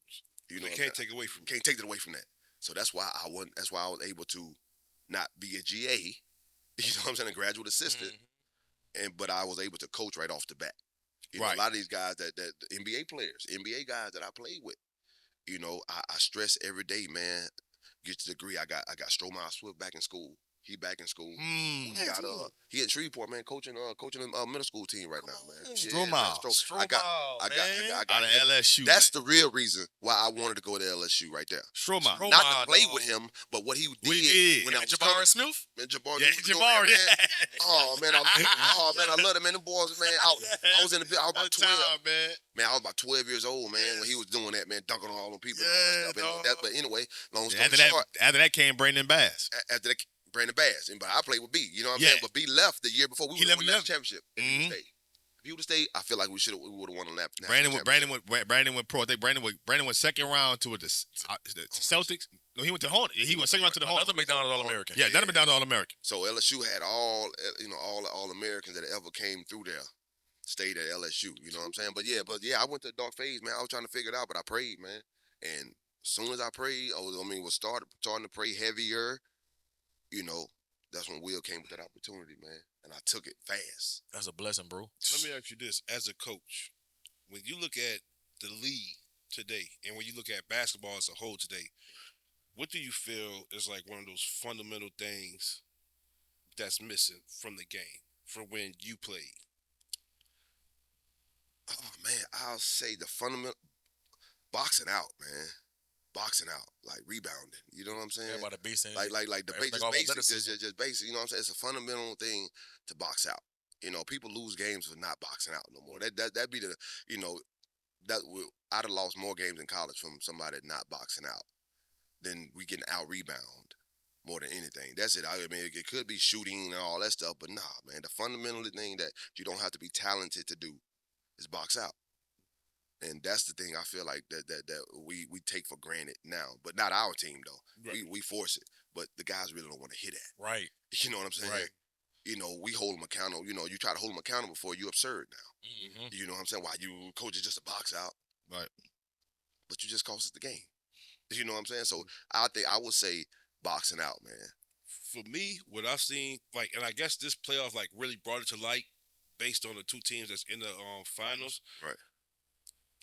You can't take it away from. Can't take it away from that. So that's why I was able to not be a GA, you know what I'm saying, a graduate assistant, but I was able to coach right off the bat. You know, a lot of these guys that NBA players, NBA guys that I played with, I stress every day, man. Get your degree. I got Stromae Swift back in school. He back in school. He in Shreveport, man, coaching a middle school team right now, man. Stromae. I got out of LSU. That's the real reason why I wanted to go to LSU right there. Stromae. Not to play with him, but what he did when I was Jabari Smith. Man, Jabari. Jabari. Oh man, I love him, man. Them boys, man. I was about 12, man. Man, I was about 12 years old, man, when he was doing that, man, dunking on all them people. But anyway, long story short. After that came Brandon Bass. After that. Brandon Bass, but I played with B. You know what I'm saying? But B left the year before we won the championship. If he would have stayed, I feel like we would have won a lap. Brandon went pro. I think Brandon went second round to the Celtics. No, he went to the Hornets. He went second round to the Hornets. Another McDonald's All-American. Yeah, another McDonald's All-American. So LSU had all the All-Americans that ever came through there stayed at LSU. You know what I'm saying? But yeah, I went to a dark phase, man. I was trying to figure it out, but I prayed, man. And as soon as I prayed, was starting to pray heavier. That's when Will came with that opportunity, man. And I took it fast. That's a blessing, bro. Let me ask you this. As a coach, when you look at the league today and when you look at basketball as a whole today, what do you feel is like one of those fundamental things that's missing from the game, from when you played? Oh, man, I'll say the fundamental boxing out, man. Boxing out, like rebounding. You know what I'm saying? Yeah, about the basics. Like the basics, just basic. You know what I'm saying? It's a fundamental thing to box out. People lose games for not boxing out no more. That'd be the, I'd have lost more games in college from somebody not boxing out than we getting out rebound more than anything. That's it. I mean, it could be shooting and all that stuff, but nah, man. The fundamental thing that you don't have to be talented to do is box out. And that's the thing I feel like that we take for granted now, but not our team though. Right. We force it, but the guys really don't want to hit that. Right. You know what I'm saying? Right. We hold them accountable. You try to hold them accountable for you absurd now. Mm-hmm. You know what I'm saying? Why you coach is just a box out, right? But you just cost us the game. You know what I'm saying? So I would say boxing out, man. For me, what I've seen, and I guess this playoff really brought it to light based on the two teams that's in the finals. Right.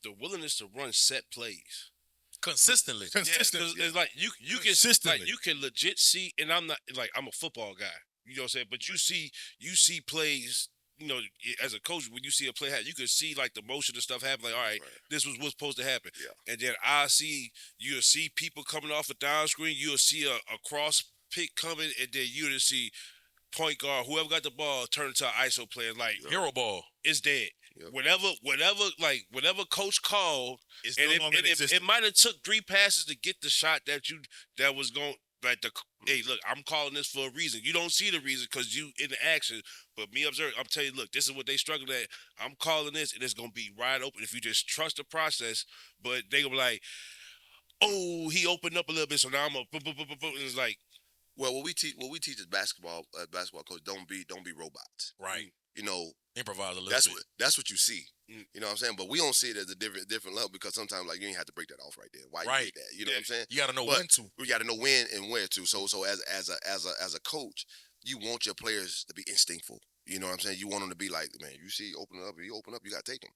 The willingness to run set plays consistently. Yeah, it's you can you can legit see, and I'm not I'm a football guy. You know what I'm saying? But you see plays. As a coach, when you see a play happen, you can see the motion and stuff happen. All right, this was what's supposed to happen. Yeah. And then you'll see people coming off a down screen. You'll see a cross pick coming, and then you'll see point guard, whoever got the ball, turn into an ISO player. Hero ball. It's dead. Yep. Whatever coach called, it might have took 3 passes to get the shot that was going. Hey, look, I'm calling this for a reason. You don't see the reason because you in the action, but me observing, I'm telling you, look, this is what they struggled at. I'm calling this, and it's gonna be wide open if you just trust the process. But they gonna be like, oh, he opened up a little bit, so now I'm gonna. It's like, well, what we teach as basketball coach, don't be robots, right? Improvise a little bit. That's what you see. You know what I'm saying? But we don't see it as a different level because sometimes you ain't have to break that off right there. Why you did that? You know what I'm saying? You got to know when to. We got to know when and where to. So as a coach, you want your players to be instinctful. You know what I'm saying? You want them to be like, man, you open up, you got to take them.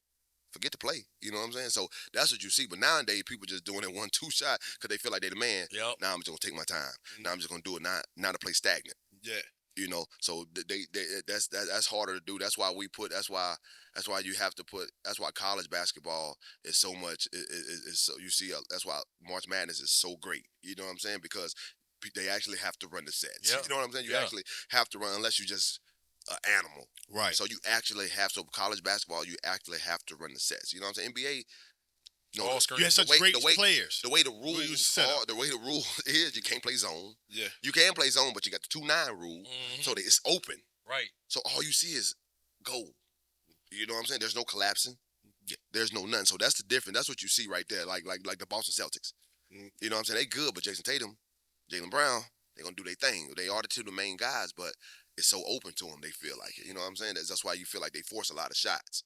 Forget to play. You know what I'm saying? So that's what you see. But nowadays, people just doing it 1-2 shot because they feel like they're the man. Yep. Now I'm just going to take my time. Now I'm just going to do it, not to play stagnant. Yeah. You know, so that's harder to do. That's why you have to put. That's why college basketball is so much. Is so you see. That's why March Madness is so great. You know what I'm saying? Because they actually have to run the sets. Yep. You know what I'm saying? You actually have to run unless you just an animal. Right. So you actually have. So college basketball, you actually have to run the sets. You know what I'm saying? NBA. You have such great players. The way the rules is, you can't play zone. Yeah. You can play zone, but you got the 2-9 rule, so that it's open. Right. So all you see is goal. You know what I'm saying? There's no collapsing. There's no nothing. So that's the difference. That's what you see right there. Like the Boston Celtics. You know what I'm saying? They good, but Jason Tatum, Jaylen Brown, they're gonna do their thing. They are the two the main guys, but it's so open to them. They feel like it. You know what I'm saying? That's why you feel like they force a lot of shots.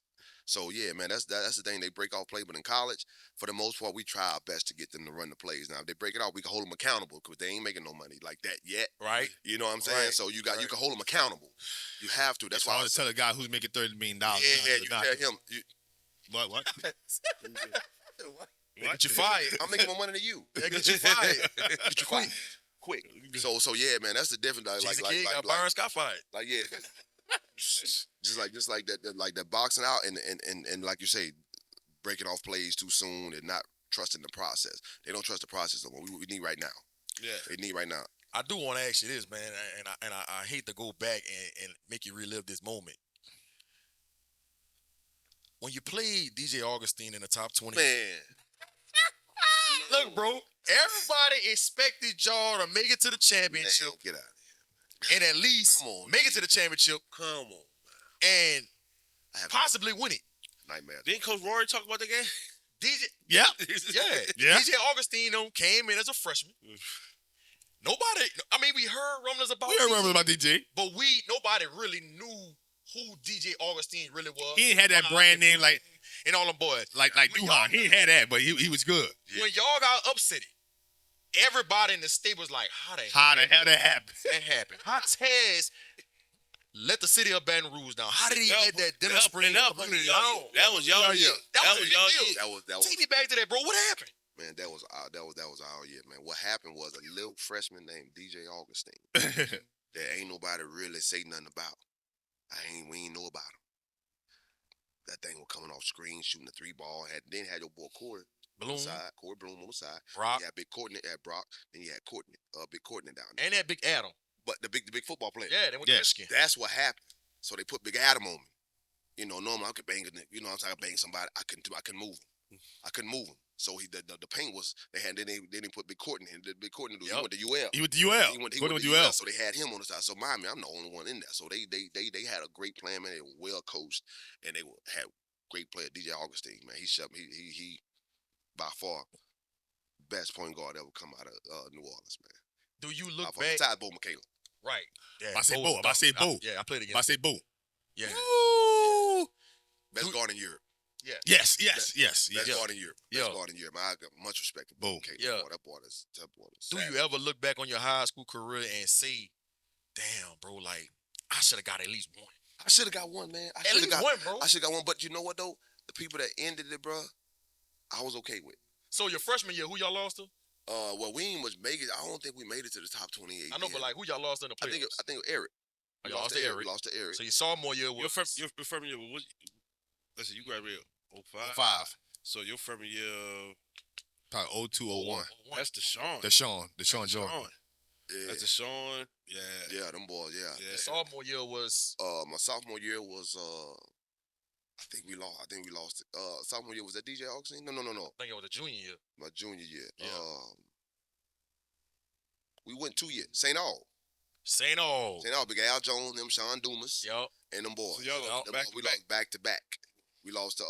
So yeah, man, that's the thing. They break off play, but in college, for the most part, we try our best to get them to run the plays. Now, if they break it off, we can hold them accountable because they ain't making no money like that yet. Right. You know what I'm saying? Right. So you can hold them accountable. You have to. That's why I tell a guy who's making $30 million. Yeah, you tell him. What? What? Get you fired. I'm making more money than you. Yeah, get you fired. Get you fired. Quick. So yeah, man, that's the difference. Like Burns got fired. Like yeah. just like that boxing out and like you say, breaking off plays too soon and not trusting the process. They don't trust the process no more. We need right now. Yeah, they need right now. I do want to ask you this, man, and I hate to go back and make you relive this moment. When you played DJ Augustine in the top 20, man. Look, bro, everybody expected y'all to make it to the championship. Man, get out. And at least make it to the championship. Come on. And possibly win it. Nightmare. Didn't Coach Rory talk about the game? Yeah. DJ Augustine came in as a freshman. Nobody, I mean, we heard rumblings about DJ. But nobody really knew who DJ Augustine really was. He ain't had that brand name like and all them boys. Like Duhan. He ain't had that, but he was good. When y'all got upset, everybody in the state was like, how the hell that happened? That happened. How Taz let the city of Baton Rouge down? How did he get that dinner spring up? That was y'all year. That was y'all year. Take me back to that, bro. What happened? Man, that was our year, man. What happened was a little freshman named DJ Augustine that ain't nobody really say nothing about. We ain't know about him. That thing was coming off screen, shooting the 3-ball. Then had your boy Corey Bloom on the side. Brock. You had Big Courtney at Brock. Then you had Big Courtney down there. And that Big Adam. But the big football player. Yeah, they went to Michigan. That's what happened. So they put Big Adam on me. You know, normally I could bang I could bang somebody. I couldn't move him. I couldn't move him. So the paint was then they put Big Courtney in. Big Courtney he went to UL. He went to UL. He went to UL. So they had him on the side. So mind me, I'm the only one in there. So they had a great plan, man. They were well coached and they had great player. DJ Augustine, man. He by far best point guard ever come out of New Orleans, man. Do you look back? Besides Bo McCaleb. Right. Yeah, I say Bo. Yeah, I played against. I say Bo. Yeah. Woo! Best guard in Europe. Yeah. Yes. Best guard in Europe. Best guard in Europe. I got much respect for Bo McCaleb. Yeah. That boy is Do you ever look back on your high school career and say, "Damn, bro, like I should have got at least one." I should have got one, man. I should have got one. But you know what though? The people that ended it, bro, I was okay with. So your freshman year, who y'all lost to? Well, we ain't much make it. I don't think we made it to the top 28. I know, but like, who y'all lost in the playoffs? I think Eric. We lost to Eric. We lost to Eric. So your sophomore year was... Your freshman year was... Listen, you graduated 05? 05. So your freshman year... Probably 02, 01. That's Deshaun. Deshaun Jordan. Yeah. That's Deshaun. Yeah. Yeah, them boys, yeah. The sophomore year was... my sophomore year was... I think we lost. Sophomore year was that DJ Augustine? No. I think it was the junior year. My junior year. Yeah. We went 2 years. St. Aug, Big Al Jones, them Sean Dumas. Yep. And them boys. So y'all lost lost back to back. We lost to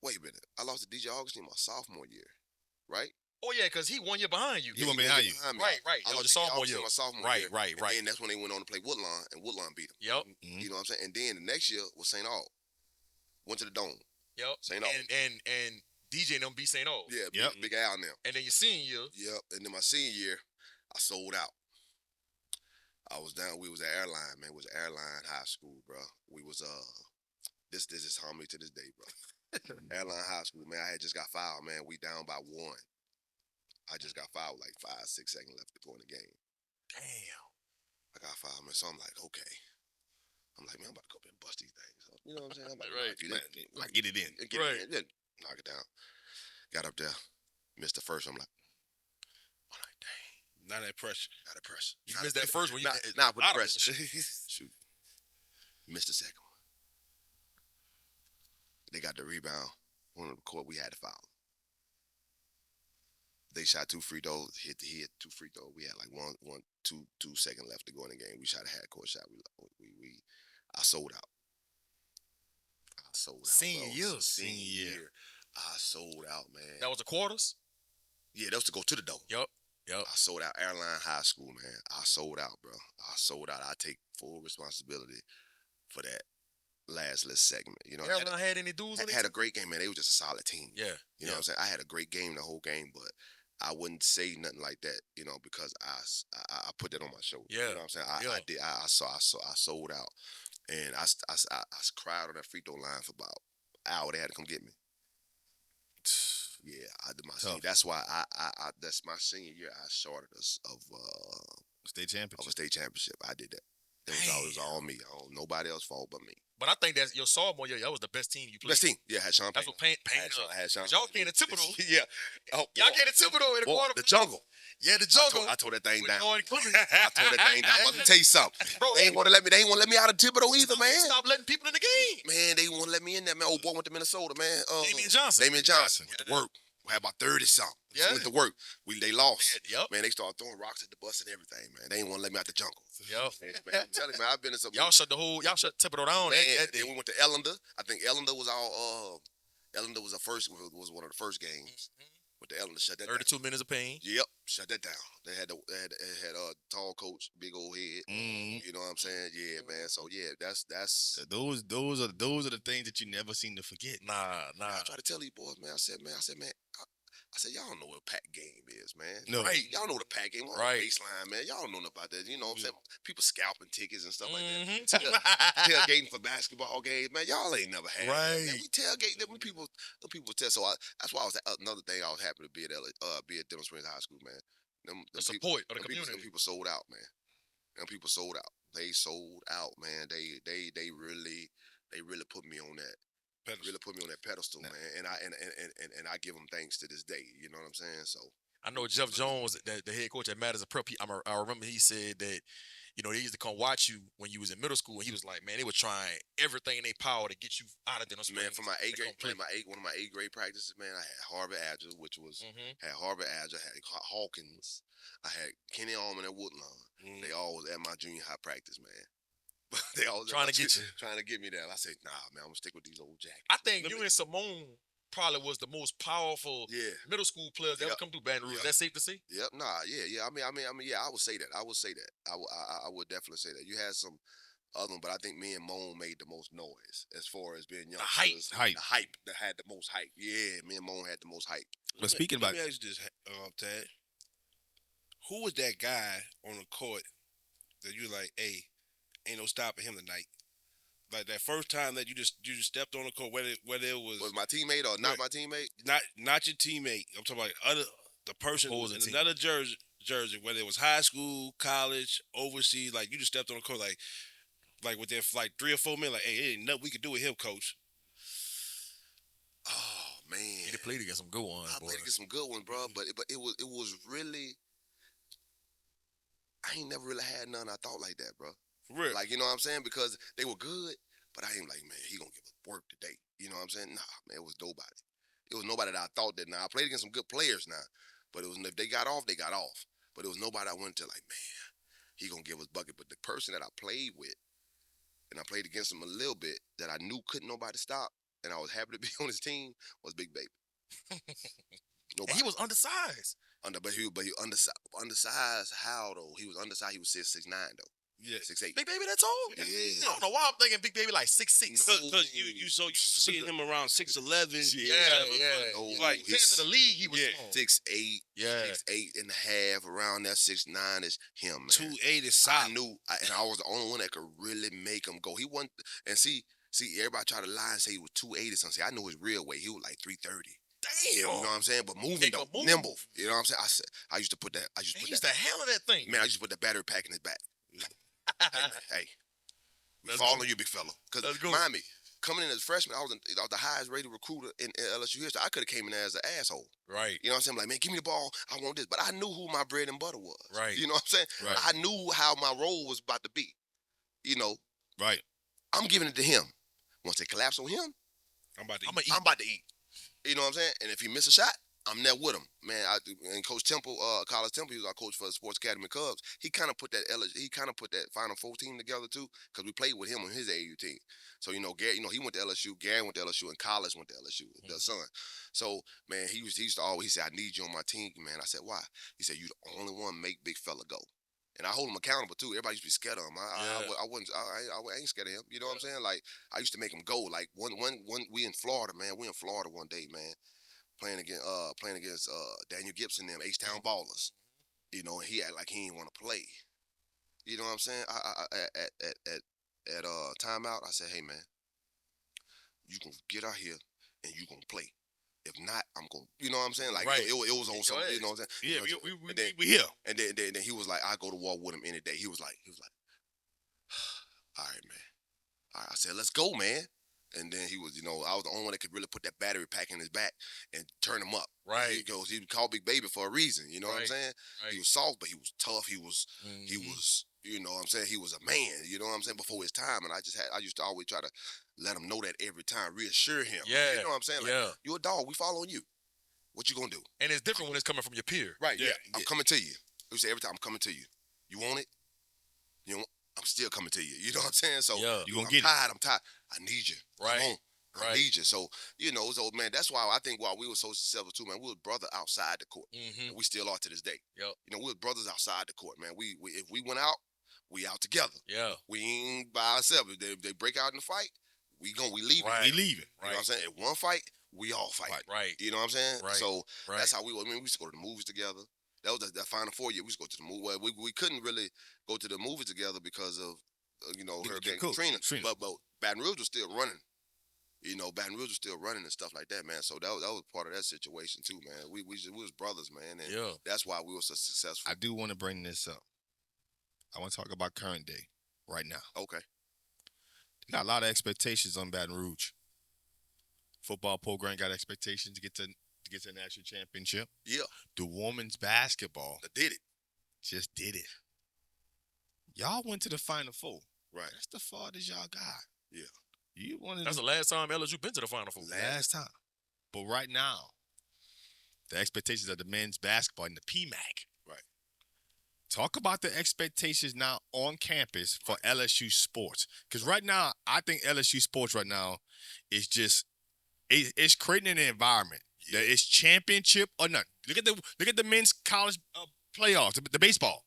wait a minute. I lost to DJ Augustine my sophomore year, right? Oh yeah, because he 1 year behind you. He went behind you. Right. I lost the sophomore year. My sophomore right, year. Right. And that's when they went on to play Woodlawn, and Woodlawn beat them. Yep. Mm-hmm. You know what I'm saying? And then the next year was St. Aug. Went to the Dome. Yep. St. Aug. And DJ and them beat St. Aug. Yeah. Yep. Big Al now. And then your senior year. Yep. And then my senior year, I sold out. I was down. We was at Airline, man. It was Airline High School, bro. We was This is harmony to this day, bro. Airline High School, man. I had just got fouled, man. We down by 1. I just got fouled like 5, 6 seconds left to go in the game. Damn. I got fouled, man. So I'm like, okay. I'm like, man, I'm about to go up and bust these things. You know what I'm saying? I'm right. Like, get it in. Get right. it in. Knock it down. Got up there. Missed the first. I'm like, dang. Not that pressure. Not that pressure. You missed that first one. Not with the pressure. Shoot. Missed the second one. They got the rebound. One of the court, we had to foul. They shot 2 free throws, hit 2 free throws. We had like 2 seconds left to go in the game. We shot a half court shot. I sold out. Senior year. Senior year. I sold out, man. That was the quarters? Yeah, that was to go to the door. Yep. I sold out Airline High School, man. I sold out, bro. I sold out. I take full responsibility for that last little segment. You know, Airline had any dudes on it? Had a great game, man. They were just a solid team. Yeah. You know what I'm saying? I had a great game the whole game, but I wouldn't say nothing like that, you know, because I put that on my shoulder. Yeah. You know what I'm saying? I did. I sold out, and I cried on that free throw line for about an hour. They had to come get me. Yeah, I did my senior. That's why that's my senior year. I shorted us of state championship. Of a state championship. I did that. It was all me. Nobody else's fault but me. But I think that's your sophomore year. That was the best team you played. Best team. Yeah, had Sean Payne. That's what Payne had Sean. Y'all came to Thibodeau. Yeah. Y'all came to Thibodeau in the quarter. The jungle. Yeah, the jungle. I tore that thing down. I tore that thing down. Let me tell you something. Bro, they ain't want to let me out of Thibodeau either, man. Stop letting people in the game. Man, they won't let me in there, man. Old boy went to Minnesota, man. Damian Johnson. Went to work. We had about 30-something. Yeah. Went to work. They lost. Yep. Man, they started throwing rocks at the bus and everything, man. They ain't want to let me out the jungle. Yep. Man, I'm telling you, man, I've been in some. Y'all shut Thibodeau down. Then we went to Ellender. I think Ellender was Ellender was was one of the first games. With the Ellender, shut that 32 down. minutes of pain. Yep, shut that down. They had a tall coach, big old head. You know what I'm saying? Yeah, man. So yeah, that's those are the things that you never seem to forget. Nah. I try to tell these boys, man. I said, y'all don't know what a pack game is, man. No. Right? Y'all know the pack game. Right. Baseline, man. Y'all don't know nothing about that. You know what I'm saying? People scalping tickets and stuff like that. Tailgating for basketball games, man. Y'all ain't never had that, man. We tailgate them people tell. So that's why another thing I was happy to be at Denham Springs High School, man. The support of the community. Them people sold out, man. Them people sold out. They sold out, man. They really put me on that. Really put me on that pedestal, man, and I give them thanks to this day. You know what I'm saying? So I know Jeff Jones, the head coach at Matters of Prep. I remember he said that, you know, they used to come watch you when you was in middle school, and he was like, man, they were trying everything in their power to get you out of Denham Springs. Man, for my one of my 8th grade practices, man, I had Harvard Agile, which was had Harvard Agile, had Hawkins, I had Kenny Allman and Woodlawn. They all was at my junior high practice, man. They all trying to get me there. I said, nah, man, I'm gonna stick with these old jackets. I think you and Simone probably was the most powerful middle school players that ever come through Baton Rouge. Is that safe to say? Yep. Nah. Yeah. I mean, yeah. I would say that. I would definitely say that. You had some other one, but I think me and Moan made the most noise as far as being young. The hype that had the most hype. Yeah, me and Moan had the most hype. But speaking about, let me ask you this, Tad. Who was that guy on the court that you like? Hey, ain't no stopping him tonight. Like that first time that you just stepped on the court, whether it was my teammate or not my teammate, not your teammate. I'm talking about the person who was in another jersey, whether it was high school, college, overseas. Like you just stepped on the court, like within like 3 or 4 minutes. Like, hey, it ain't nothing we could do with him, coach. Oh man, he played against some good ones. I played against some good ones, bro. But it was really, I ain't never really had none I thought like that, bro. Really? Like, you know what I'm saying? Because they were good, but I ain't like, man, he gonna give us work today. You know what I'm saying? Nah, man, it was nobody. It was nobody that I thought that. Now, I played against some good players now, but it was, if they got off, they got off. But it was nobody I went to like, man, he gonna give us bucket. But the person that I played with, and I played against him a little bit, that I knew couldn't nobody stop, and I was happy to be on his team, was Big Baby. And he was undersized. But he undersized. How though? He was undersized. He was 6'9" though. Yeah. 6'8". Big Baby, that's all. Yeah. I don't know why I'm thinking Big Baby like 6'6". Because you seeing him around 6'11". Yeah. No, Like compared to the league, he was small. 6'8", Yeah. 6'8.5", around that 6'9" is him, man. 280 is solid. I knew, and I was the only one that could really make him go. He wasn't, and see, everybody try to lie and say he was 280 something. I knew his real weight. He was like 330. Damn. You know what I'm saying? But moving though, nimble. You know what I'm saying? I used to put that. He used to handle that thing. Man, I used to put that battery pack in his back. hey, we following you, big fella. Because remind me, coming in as a freshman, I was the highest rated recruiter in LSU history. I could have came in there as an asshole. Right. You know what I'm saying? Like, man, give me the ball. I want this. But I knew who my bread and butter was. Right. You know what I'm saying? Right. I knew how my role was about to be. You know. Right. I'm giving it to him. Once they collapse on him, I'm about to eat. You know what I'm saying? And if he miss a shot, I'm there with him, man. And Coach Temple, College Temple, he was our coach for the Sports Academy Cubs. He kind of put that Final Four team together too, because we played with him on his AAU team. So Gary, he went to LSU. Gary went to LSU, and College went to LSU. The son. So man, he used to always say, "I need you on my team, man." I said, "Why?" He said, "You the only one make big fella go." And I hold him accountable too. Everybody used to be scared of him. I ain't scared of him. You know what I'm saying? Like, I used to make him go. Like one we in Florida, man. We in Florida one day, man. Playing against Daniel Gibson, them H-Town Ballers. And he act like he ain't want to play. You know what I'm saying? At timeout, I said, "Hey man, you gonna get out here and you gonna play. If not, I'm gonna," you know what I'm saying? Like, right. it was on something. You know what I'm saying? Yeah, we here. And then he was like, "I go to war with him any day." He was like, "All right, man. All right." I said, "Let's go, man." And then he was, I was the only one that could really put that battery pack in his back and turn him up. Right. He was called Big Baby for a reason. You know what I'm saying? Right. He was soft, but he was tough. He was, you know what I'm saying? He was a man, you know what I'm saying, before his time. And I used to always try to let him know that every time, reassure him. Yeah. You know what I'm saying? Like, you a dog, we following you. What you gonna do? And it's different when it's coming from your peer. Right, yeah. I'm coming to you. We say every time, "I'm coming to you. You want it? I'm still coming to you." You know what I'm saying? So you gonna get it. I'm tired. I need you. Right. I need you. So, man, that's why I think why we were so successful too, man. We were brothers outside the court. And we still are to this day. Yep. We were brothers outside the court, man. We if we went out, we out together. Yeah. We ain't by ourselves. If they break out in the fight, we leave. Right. We leaving. You know what I'm saying? If one fight, we all fight. Right. You know what I'm saying? Right. So Right. that's how we were. I mean, we used to go to the movies together. That was that Final Four year. We used to go to the movie. Well, we couldn't really go to the movies together because of Hurricane Katrina. But Baton Rouge was still running. Baton Rouge was still running and stuff like that, man. So that was part of that situation too, man. We was brothers, man, and that's why we were so successful. I do want to bring this up. I want to talk about current day right now. Okay. Got a lot of expectations on Baton Rouge. Football program got expectations to get to the national championship. Yeah. The women's basketball did it. Just did it. Y'all went to the Final Four. Right. That's the farthest y'all got. Yeah. That's the last time LSU been to the Final Four. Last time. But right now, the expectations of the men's basketball in the PMAC. Right. Talk about the expectations now on campus for LSU sports. Because right now, I think LSU sports right now is just it's creating an environment that it's championship or nothing. Look at the men's college playoffs, the baseball.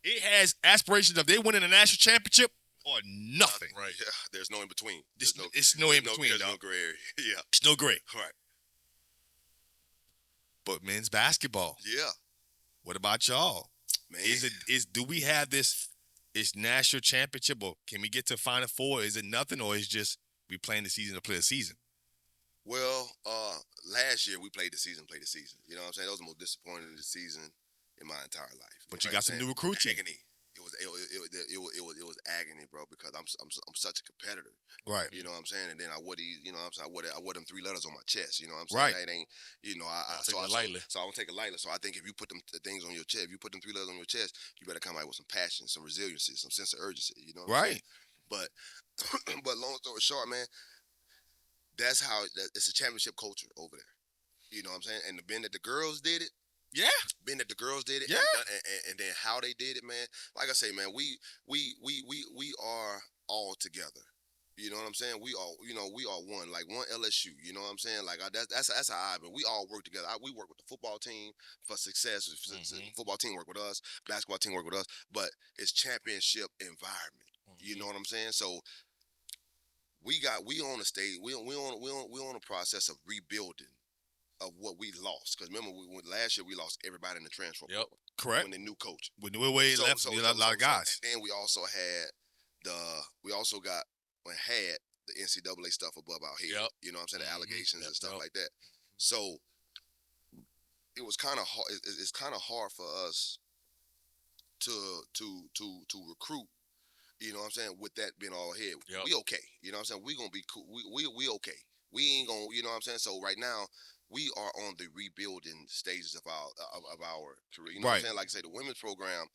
It has aspirations of they winning a national championship or nothing. Right. Yeah. There's no in between. It's no in between. There's no gray area. Yeah. It's no gray. Right. But men's basketball. Yeah. What about y'all? Man. Do we have this national championship, or can we get to Final Four? Is it nothing, or is just we playing the season to play the season? Well, last year we played the season. You know what I'm saying? That was the most disappointing season in my entire life. But you got some new recruits. Agony. It was agony, bro, because I'm such a competitor. Right. You know what I'm saying? And then I wore them 3 letters on my chest. You know what I'm saying? Right. It ain't, so I don't take it lightly. So I think if you put them things on your chest, if you put them 3 letters on your chest, you better come out with some passion, some resiliency, some sense of urgency. You know what I'm saying? But long story short, man, that's how it's a championship culture over there. You know what I'm saying? And being that the girls did it. Yeah. Being that the girls did it. Yeah. And then how they did it, man. Like I say, man, we are all together. You know what I'm saying? We all, we are one, like one LSU. You know what I'm saying? Like that's how I. But we all work together. We work with the football team for success. Football team work with us. Basketball team work with us. But it's championship environment. You know what I'm saying? So we on the stage. We on the process of rebuilding of what we lost. Because remember, last year we lost everybody in the transfer. Yep. Correct. When the new coach. When the way left, a lot of guys. And then we also had had the NCAA stuff above our head. Yep. You know what I'm saying? The allegations and stuff like that. So it was kind of hard. It's kind of hard for us to recruit. You know what I'm saying? With that being all ahead, we okay. You know what I'm saying? We gonna be cool. We okay. We ain't gonna. You know what I'm saying? So right now, we are on the rebuilding stages of our career. You know what I'm saying? Like I say, the women's program,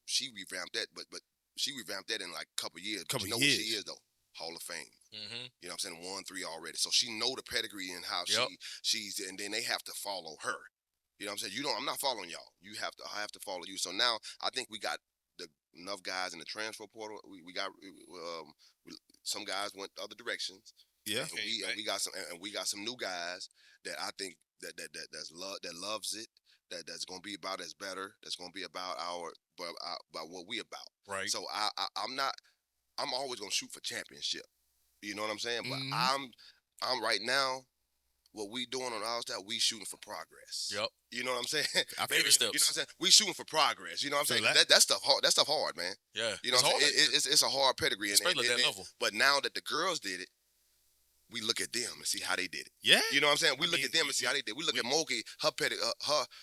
she revamped that, but she revamped that in like a couple years. What she is though? Hall of Fame. Mm-hmm. You know what I'm saying? 1-3 already. So she know the pedigree and how she's, and then they have to follow her. You know what I'm saying? I'm not following y'all. I have to follow you. So now I think we got enough guys in the transfer portal. We got some guys went other directions. Yeah. And we got some new guys that I think that loves it. That's gonna be about us better. That's gonna be about what we about. Right. So I'm always gonna shoot for championship. You know what I'm saying? But I'm right now. What we doing on our staff, we shooting for progress. Yep. You know what I'm saying? Baby steps. You know what I'm saying? We shooting for progress. You know what I'm saying? That stuff hard. That stuff hard, man. Yeah. You know what I'm saying? It's a hard pedigree. Especially at that level. But now that the girls did it, we look at them and see how they did it. Yeah. You know what I'm saying? We look at them and see how they did. We look at Mogi,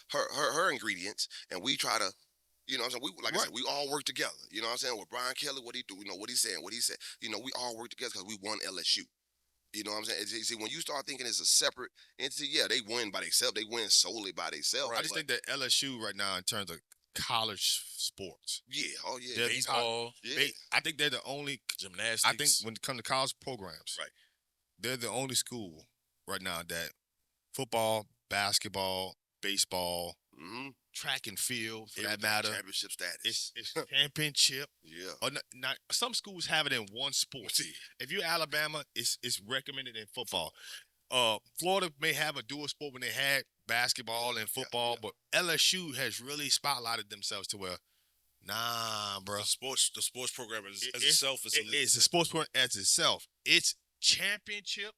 her ingredients, and we try to, you know what I'm saying? I said, we all work together. You know what I'm saying? With Brian Kelly, what he do, what he's saying, what he said. We all work together because we won LSU. You know what I'm saying? See, when you start thinking it's a separate entity, they win by themselves. They win solely by themselves. Right. I just think that LSU right now, in terms of college sports. Yeah. Oh, yeah. Baseball. I think they're the only gymnastics. I think when it comes to college programs, right, they're the only school right now that football, basketball, baseball, track and field, for that matter, championship status. It's championship. Yeah. Or not, some schools have it in one sport. If you're Alabama, it's recommended in football. Florida may have a dual sport when they had basketball and football, but LSU has really spotlighted themselves to where, nah, bro. The sports program as itself is elite. It's a sports program as itself. It's championship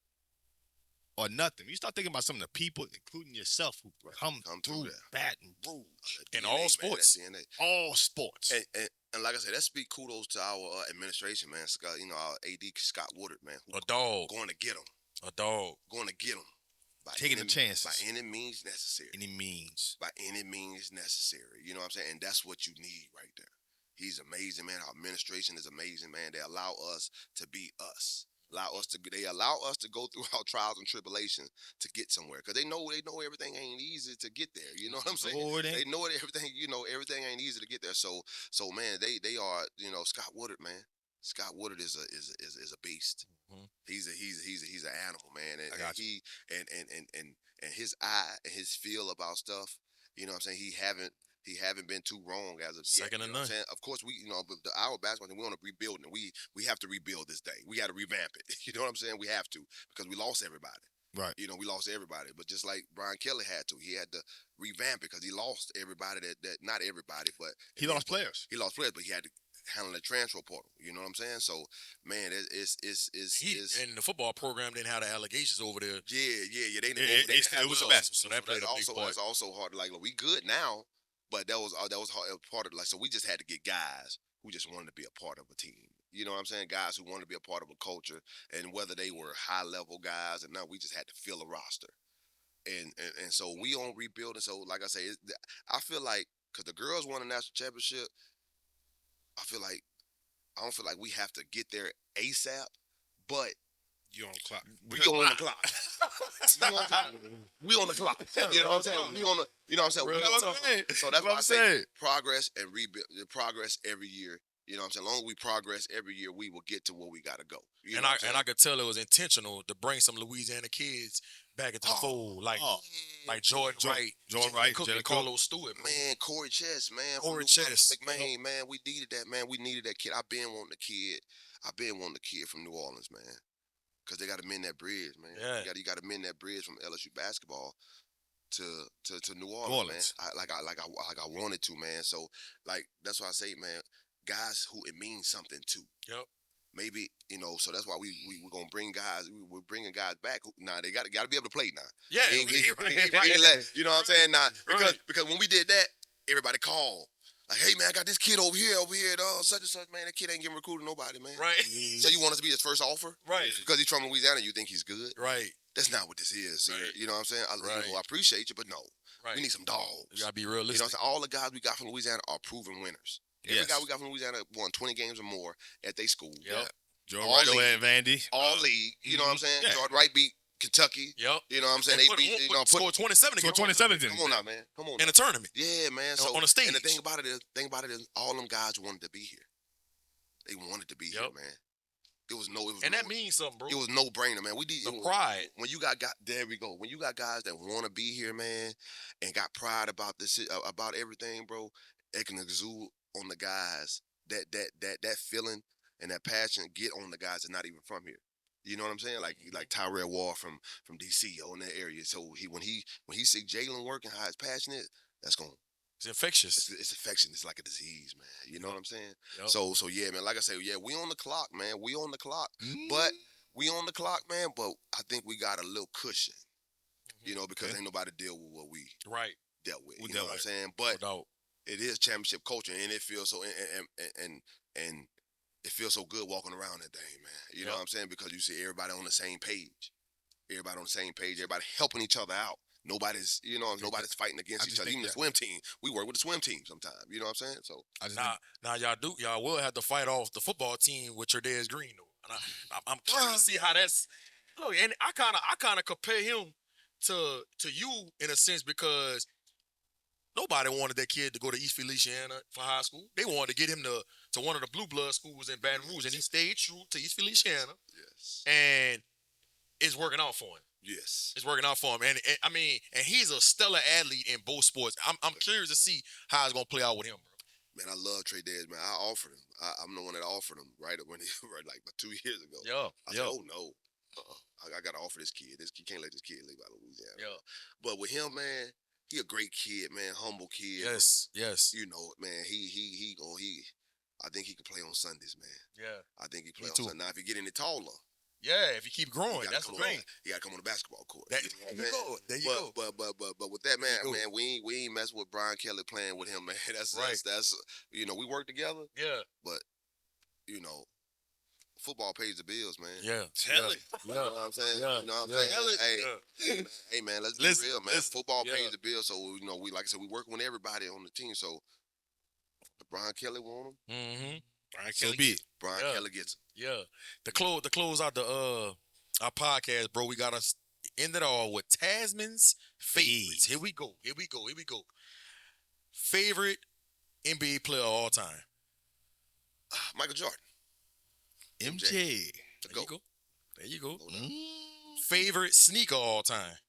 or nothing. You start thinking about some of the people, including yourself, who come through Baton Rouge in all sports. All sports. And like I said, let's speak kudos to our administration, man. Scott, our AD Scott Woodard, man. A dog. Going to get him. A dog. Going to get him. Taking the chances. By any means necessary. Any means. By any means necessary. You know what I'm saying? And that's what you need right there. He's amazing, man. Our administration is amazing, man. They allow us to be us. They allow us to go through our trials and tribulations to get somewhere, because they know everything ain't easy to get there. You know what I'm saying? They know everything. Everything ain't easy to get there. So man, they are. Scott Woodard, man. Scott Woodard is a beast. Mm-hmm. He's an animal, man. And his eye and his feel about stuff. You know what I'm saying? He haven't been too wrong as of yet. Second to none. Of course, but our basketball team, we want to rebuild, and we have to rebuild this thing. We got to revamp it. You know what I'm saying? We have to, because we lost everybody. Right. We lost everybody. But just like Brian Kelly had to, he had to revamp it, because he lost everybody that not everybody, but he lost players. He lost players, but he had to handle the transfer portal. You know what I'm saying? So, man, it's and the football program didn't have the allegations over there. Yeah. It was a mess. So that played a big part. It's also hard. Like, we good now. But that was hard, part of it. Like, so we just had to get guys who just wanted to be a part of a team. You know what I'm saying? Guys who wanted to be a part of a culture, and whether they were high level guys or not, we just had to fill a roster. And so we on rebuilding. So like I say, I feel like, because the girls won a national championship, I don't feel like we have to get there ASAP, but you're on the clock. We on the clock. We on the clock. You know what I'm saying? You know what I'm saying? So that's why I say progress and rebuild. Progress every year. You know what I'm saying? As long as we progress every year, we will get to where we gotta go. I could tell it was intentional to bring some Louisiana kids back into the fold, like Jordan Wright, Cookie, Carlos Stewart, man, Corey Chess, man, Corey Chess, McMahon, man, we needed that, man. We needed that kid. I've been wanting the kid. I've been wanting a kid from New Orleans, man, because they got to mend that bridge, man. Yeah. You got to mend that bridge from LSU basketball to New Orleans, man. I wanted to, man. So like that's why I say, man, guys who it means something to. Yep. Maybe so that's why we're gonna bring guys. We're bringing guys back. Now they got to be able to play now. Yeah, you know what I'm saying? Now because when we did that, everybody called. Like, hey man, I got this kid over here, such and such, man. That kid ain't getting recruited nobody, man. Right. So you want us to be his first offer? Right. Because he's from Louisiana, you think he's good? Right. That's not what this is. Right. You know what I'm saying? I appreciate you, but no. Right. We need some dogs. You gotta be realistic. You know what I'm saying? All the guys we got from Louisiana are proven winners. Every guy we got from Louisiana won 20 games or more at their school. Yep. Jordan Wright and Vandy. All league. You know what I'm saying? Yeah. Jordan Wright beat Kentucky. Yep. You know what I'm saying? They beat, scored 27 again. 27. Come on now, man. Come on. In a tournament. Yeah, man. So on a stage. And the thing about it is all them guys wanted to be here. They wanted to be here, man. That means something, bro. It was no brainer, man. Pride. When you got there we go. When you got guys that want to be here, man, and got pride about this about everything, bro, it can exude on the guys that feeling and that passion get on the guys that not even from here. You know what I'm saying? Like Tyrell Ward from DC or in that area. So when he see Jalen working, how his passion is, that's going. It's infectious. It's infection. It's like a disease, man. You know what I'm saying? Yep. So yeah, man. Like I say, yeah, we on the clock, man. We on the clock, but we on the clock, man. But I think we got a little cushion, because ain't nobody deal with what we dealt with. You know what I'm saying? But it is championship culture, and it feels so and it feels so good walking around that thing, man. You know what I'm saying? Because you see everybody on the same page. Everybody helping each other out. Nobody's fighting against each other. Even the swim team, we work with the swim team sometimes. You know what I'm saying? So now y'all will have to fight off the football team with your dad's green though. And I'm curious to see how that's. Look, and I kind of compare him to you in a sense because nobody wanted that kid to go to East Feliciana for high school. They wanted to get him to one of the blue blood schools in Baton Rouge, and he stayed true to East Feliciana. Yes, and it's working out for him. Yes, it's working out for him, and he's a stellar athlete in both sports. I'm curious to see how it's gonna play out with him, bro. Man, I love Trey Dez, man. I offered him. I'm the one that offered him right when he like about 2 years ago. I said, oh no, I gotta offer this kid. This can't let this kid leave out of Louisiana. Yeah, but with him, man, he a great kid, man. Humble kid. Yes. You know, man. I think he can play on Sundays, man. Yeah, I think he play on Sundays. Now, if he get any taller. Yeah, if you keep growing, that's the thing. He got to come on the basketball court. There you go. But with that, man, we ain't messing with Brian Kelly playing with him, man. That's right. That's we work together. Yeah. But football pays the bills, man. Yeah. Tell it. You know what I'm saying? Yeah. You know what I'm saying? Hey, man, let's be real, man. Football pays the bills, so we like I said, we working with everybody on the team. So if Brian Kelly want him. Mm-hmm. Brian Kelly gets him. Yeah. To close out our podcast, bro, we gotta end it all with Tasmin's favorites. Here we go. Favorite NBA player of all time. Michael Jordan. MJ. There you go. Favorite sneaker of all time.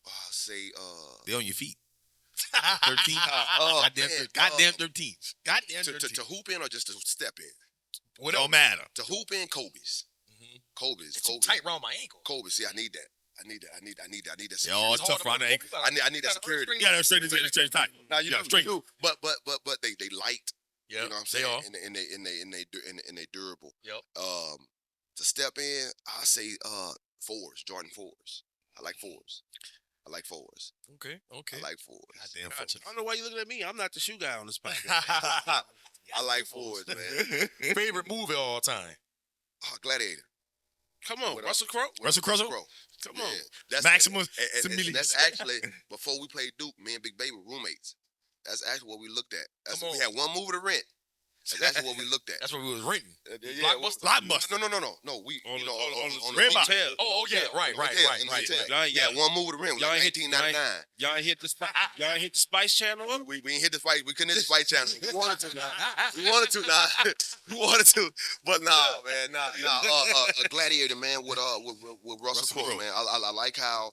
I'll say they on your feet. 13. Goddamn 13. To hoop in or just to step in? What don't matter. To hoop in, Kobe's. Kobe's. It's too tight around my ankle. Kobe's. See, I need that. I need that. Yo, it's tough around the ankle. I need that security. Yeah, that's straight tight. Now you straight. But they light. Yeah, you know what I'm saying? And they durable. Yep. To step in, I say fours, Jordan fours. I like fours. Okay. I like fours. Goddamn fours. I don't know why you looking at me. I'm not the shoe guy on this podcast. I like fours, man. Favorite movie of all time? Gladiator. Come on, Russell Crowe. Come on. That's Maximus. That's actually before we played Duke. Me and Big Baby were roommates. That's actually what we looked at. We had one movie to rent. That's what we looked at. That's what we was renting. Blockbuster. No. We on the Red hotel. Oh yeah, right. Yeah, one movie to rent. Y'all ain't hit 1999. Y'all ain't hit the Spice Channel. We ain't hit the Spice. We couldn't hit the Spice Channel. We wanted to. But a Gladiator, man, with Russell Crowe, man. I like how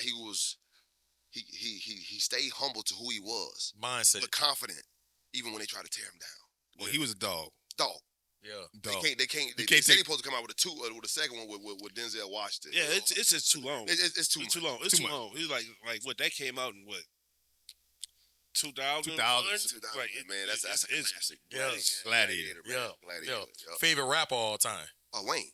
he was. He stayed humble to who he was. Mindset. But confident, even when they try to tear him down. Well, he was a dog. Dog. Yeah. Dog. They said they supposed to come out with a second one with Denzel Washington. Yeah, it's just too long. It's too long. It's too long. It's like what that came out in what? 2000. Right, man, that's a classic. Yeah. Gladiator. Yeah. Favorite rapper all time? Wayne.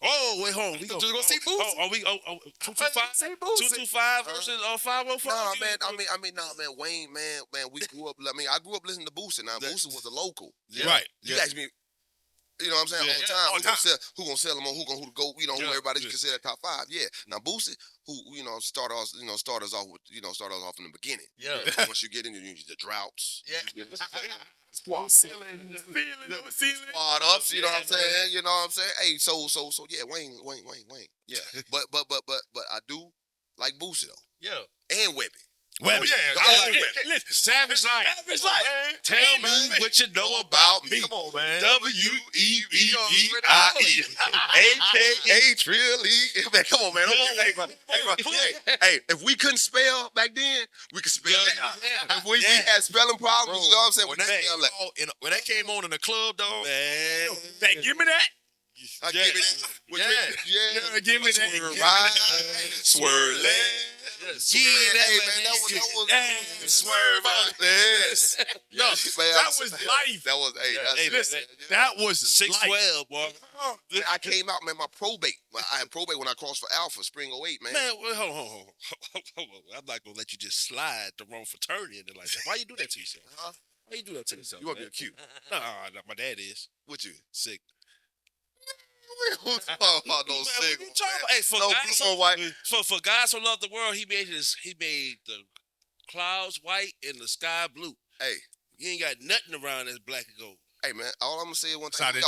Oh, wait, hold on. We just gonna see Boosie. Are we 225? 225 versus 505? Nah, man. Man. Wayne, man. We grew up. I grew up listening to Boosie. Now, Boosie was a local. Right. You ask me. You know what I'm saying? All the time. Who gonna sell them on? Who to go? You know, who everybody consider top 5. Yeah. Now Boosie, who start us off with in the beginning. Yeah. Once you get into the droughts. Yeah. Squad ups. You know what I'm saying? You know what I'm saying? Hey, so yeah, Wayne. Yeah. But I do like Boosie though. Yeah. And Webby. Webby. Listen, Savage Life. Tell me what you know about me. Come on, man. WEBBIE, AKA Trill E. Man, come on, man. Hey, if we couldn't spell back then, we could spell now. If we had spelling problems, you know what I'm saying? When that came on in the club, dog. Man, give me that. I give it that. Yeah, give me that. Right. Swirling. That was swerve. Yes. No, that was life. That was listen, that was 612, boy. I came out, man. My probate. I had probate when I crossed for Alpha, Spring 08, man. Man, hold on. I'm not gonna let you just slide the wrong fraternity into like that. Why you do that to yourself? Why you do that to yourself? You want to be cute? No, my dad is. What you? Sick. We don't talk about no sick. Hey, for God so loved the world, he made the clouds white and the sky blue. Hey, you ain't got nothing around that's black and gold. Hey, man, all I'm gonna say is one thing.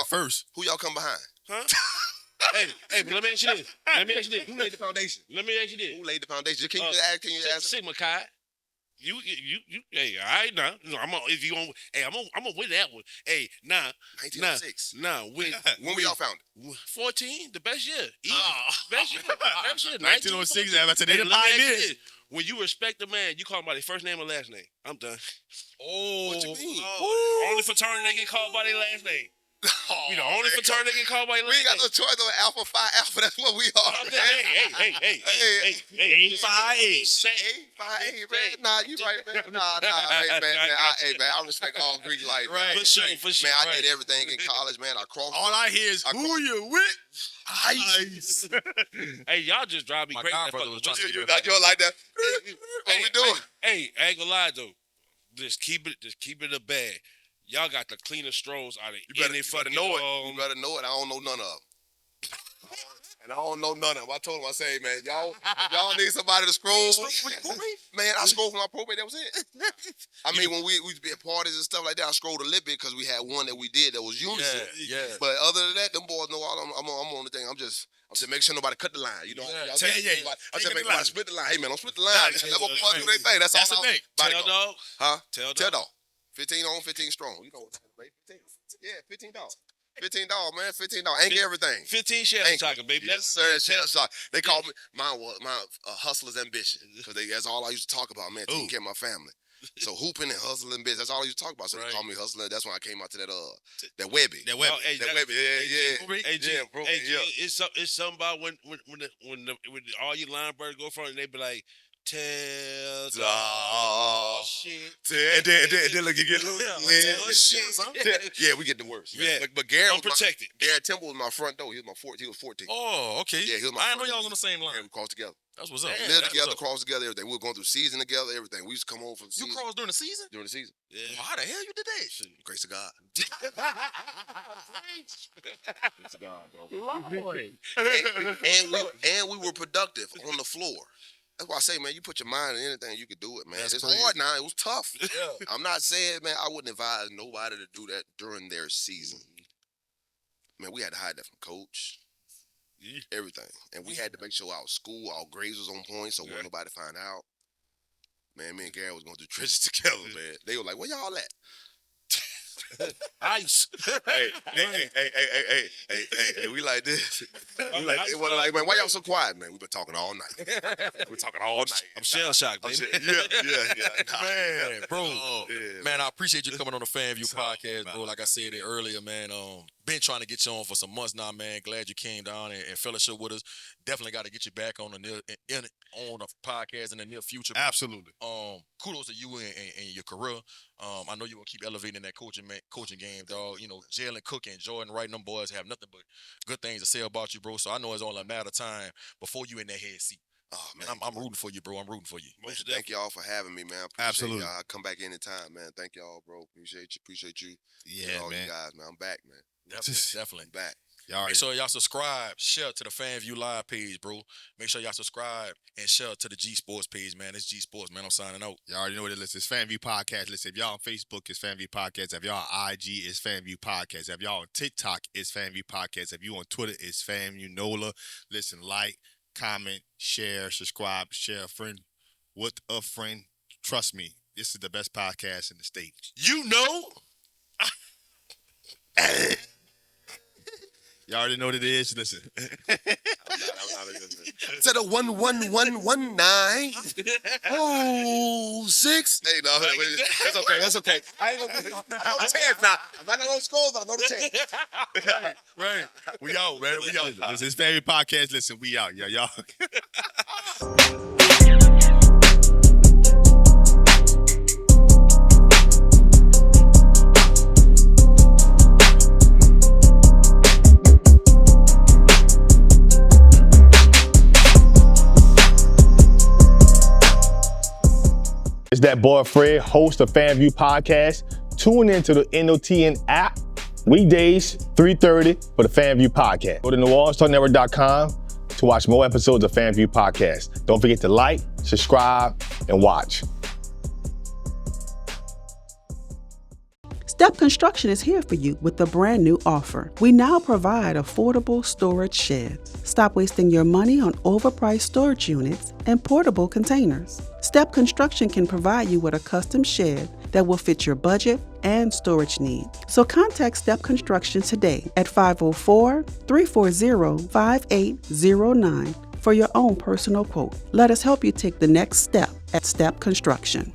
Who y'all come behind? Huh? hey, but let me ask you this. Who laid the foundation? Let me ask you this. Who laid the foundation? Can you ask? Sigma Chi. You, hey, all right now. I'm gonna win that one. Hey, 1906. When we all found it? 14, the best year. Best year. 1906. I said they the pioneers. When you respect a man, you call him by their first name or last name. I'm done. What you mean? Only fraternity they get called by their last name. You know, only fraternity they get called by their last name. We ain't got no choice over Alpha Phi Alpha. That's what we are. Hey, Phi, man. Nah, you right, man. Nah, hey, man. I respect all Greek life. Right. For sure. Man, I did everything in college, man. I crossed. All I hear is, who you with? Ice. Hey, y'all just drive me crazy. My godbrother was trying to You like that? What we doing? Hey, I ain't gonna lie though. Just keep it a bag. Y'all got the cleanest strolls out of any fucking. You better know it. I don't know none of them. And I don't know none of them. I told him, I say, man, y'all need somebody to scroll. Man, I scrolled for my probate. That was it. I mean, when we used to be at parties and stuff like that, I scrolled a little bit because we had one that we did that was unison. Yeah. But other than that, them boys know I'm on the thing. I'm just making sure nobody cut the line. You know, I just make everybody split the line. Hey, man, don't split the line. Let them boys do their thing. That's all. the thing. Tell dog. Huh? Tell dog. 15 on, 15 strong. You know what I'm saying, baby? $15. $15, man. $15. Ain't everything. 15 shell talking, baby. Yes, sir. Shell shock. They call me my hustler's ambition because that's all I used to talk about, man. Taking care of my family. So hooping and hustling business. That's all I used to talk about. So they call me hustler. That's when I came out to that Webby. That Webby. That Webby. Yeah. It's something about when all you line birds go from and they be like, tell shit. And then look, you get yeah, we get the worst. Yeah. But Garrett unprotected. Garrett Temple was my front door. He was 14. Oh, okay. Yeah, he was my I didn't know y'all was on the same line. Yeah, we crossed together. That's what's up. Lived together, crossed together, everything. We were going through season together, everything. We used to come home from the season. You crossed during the season? During the season. Yeah. Well, how the hell you did that? Grace of God. Grace of God, bro. And we were productive on the floor. That's why I say, man, you put your mind in anything, you could do it, man. It's hard now. It was tough. Yeah. I'm not saying, man, I wouldn't advise nobody to do that during their season. Man, we had to hide that from coach. Everything. And we had to make sure our grades was on point so wouldn't nobody find out. Man, me and Gary was going through trenches together, man. They were like, where y'all at? Ice. Hey, we like this. Like, man, why y'all so quiet, man? We've been talking all night. I'm shell shocked, baby. Man, bro. Man, I appreciate you coming on the FanView podcast, bro. Like I said it earlier, man. Been trying to get you on for some months now, man. Glad you came down and fellowship with us. Definitely got to get you back on the podcast in the near future. Absolutely. Kudos to you and your career. I know you're gonna keep elevating that coaching game, dog. You know, Jalen Cook and Jordan Wright, them boys have nothing but good things to say about you, bro. So I know it's only a matter of time before you in that head seat. Oh man, I'm rooting for you, bro. I'm rooting for you. Thank y'all for having me, man. Absolutely. Y'all. Come back anytime, man. Thank y'all, bro. Appreciate you. Yeah, all man. You guys, man. I'm back, man. Definitely. I'm back. Make sure y'all subscribe, share to the FanView Live page, bro. Make sure y'all subscribe and share to the G Sports page, man. It's G Sports, man. I'm signing out. Y'all already know what it is. It's FanView Podcast. Listen, if y'all on Facebook, it's FanView Podcast. If y'all on IG, it's FanView Podcast. If y'all on TikTok, it's FanView Podcast. If you on Twitter, it's FanView NOLA. Listen, like, comment, share, subscribe, share a friend with a friend. Trust me, this is the best podcast in the state. You know? Y'all already know what it is. Listen. I'm not to the 11119. Oh, 6. Hey, no, that's okay. I ain't gonna know the chance now. I'm not gonna score, but I know the chance. Right. We out, man. We out. This is FanView Podcast. Listen, we out. Y'all. It's that boy Fred, host of FanView Podcast. Tune into the NOTN app, weekdays, 3:30 for the FanView Podcast. Go to NewOrleansTalkNetwork.com to watch more episodes of FanView Podcast. Don't forget to like, subscribe, and watch. Step Construction is here for you with a brand new offer. We now provide affordable storage sheds. Stop wasting your money on overpriced storage units and portable containers. Step Construction can provide you with a custom shed that will fit your budget and storage needs. So contact Step Construction today at 504-340-5809 for your own personal quote. Let us help you take the next step at Step Construction.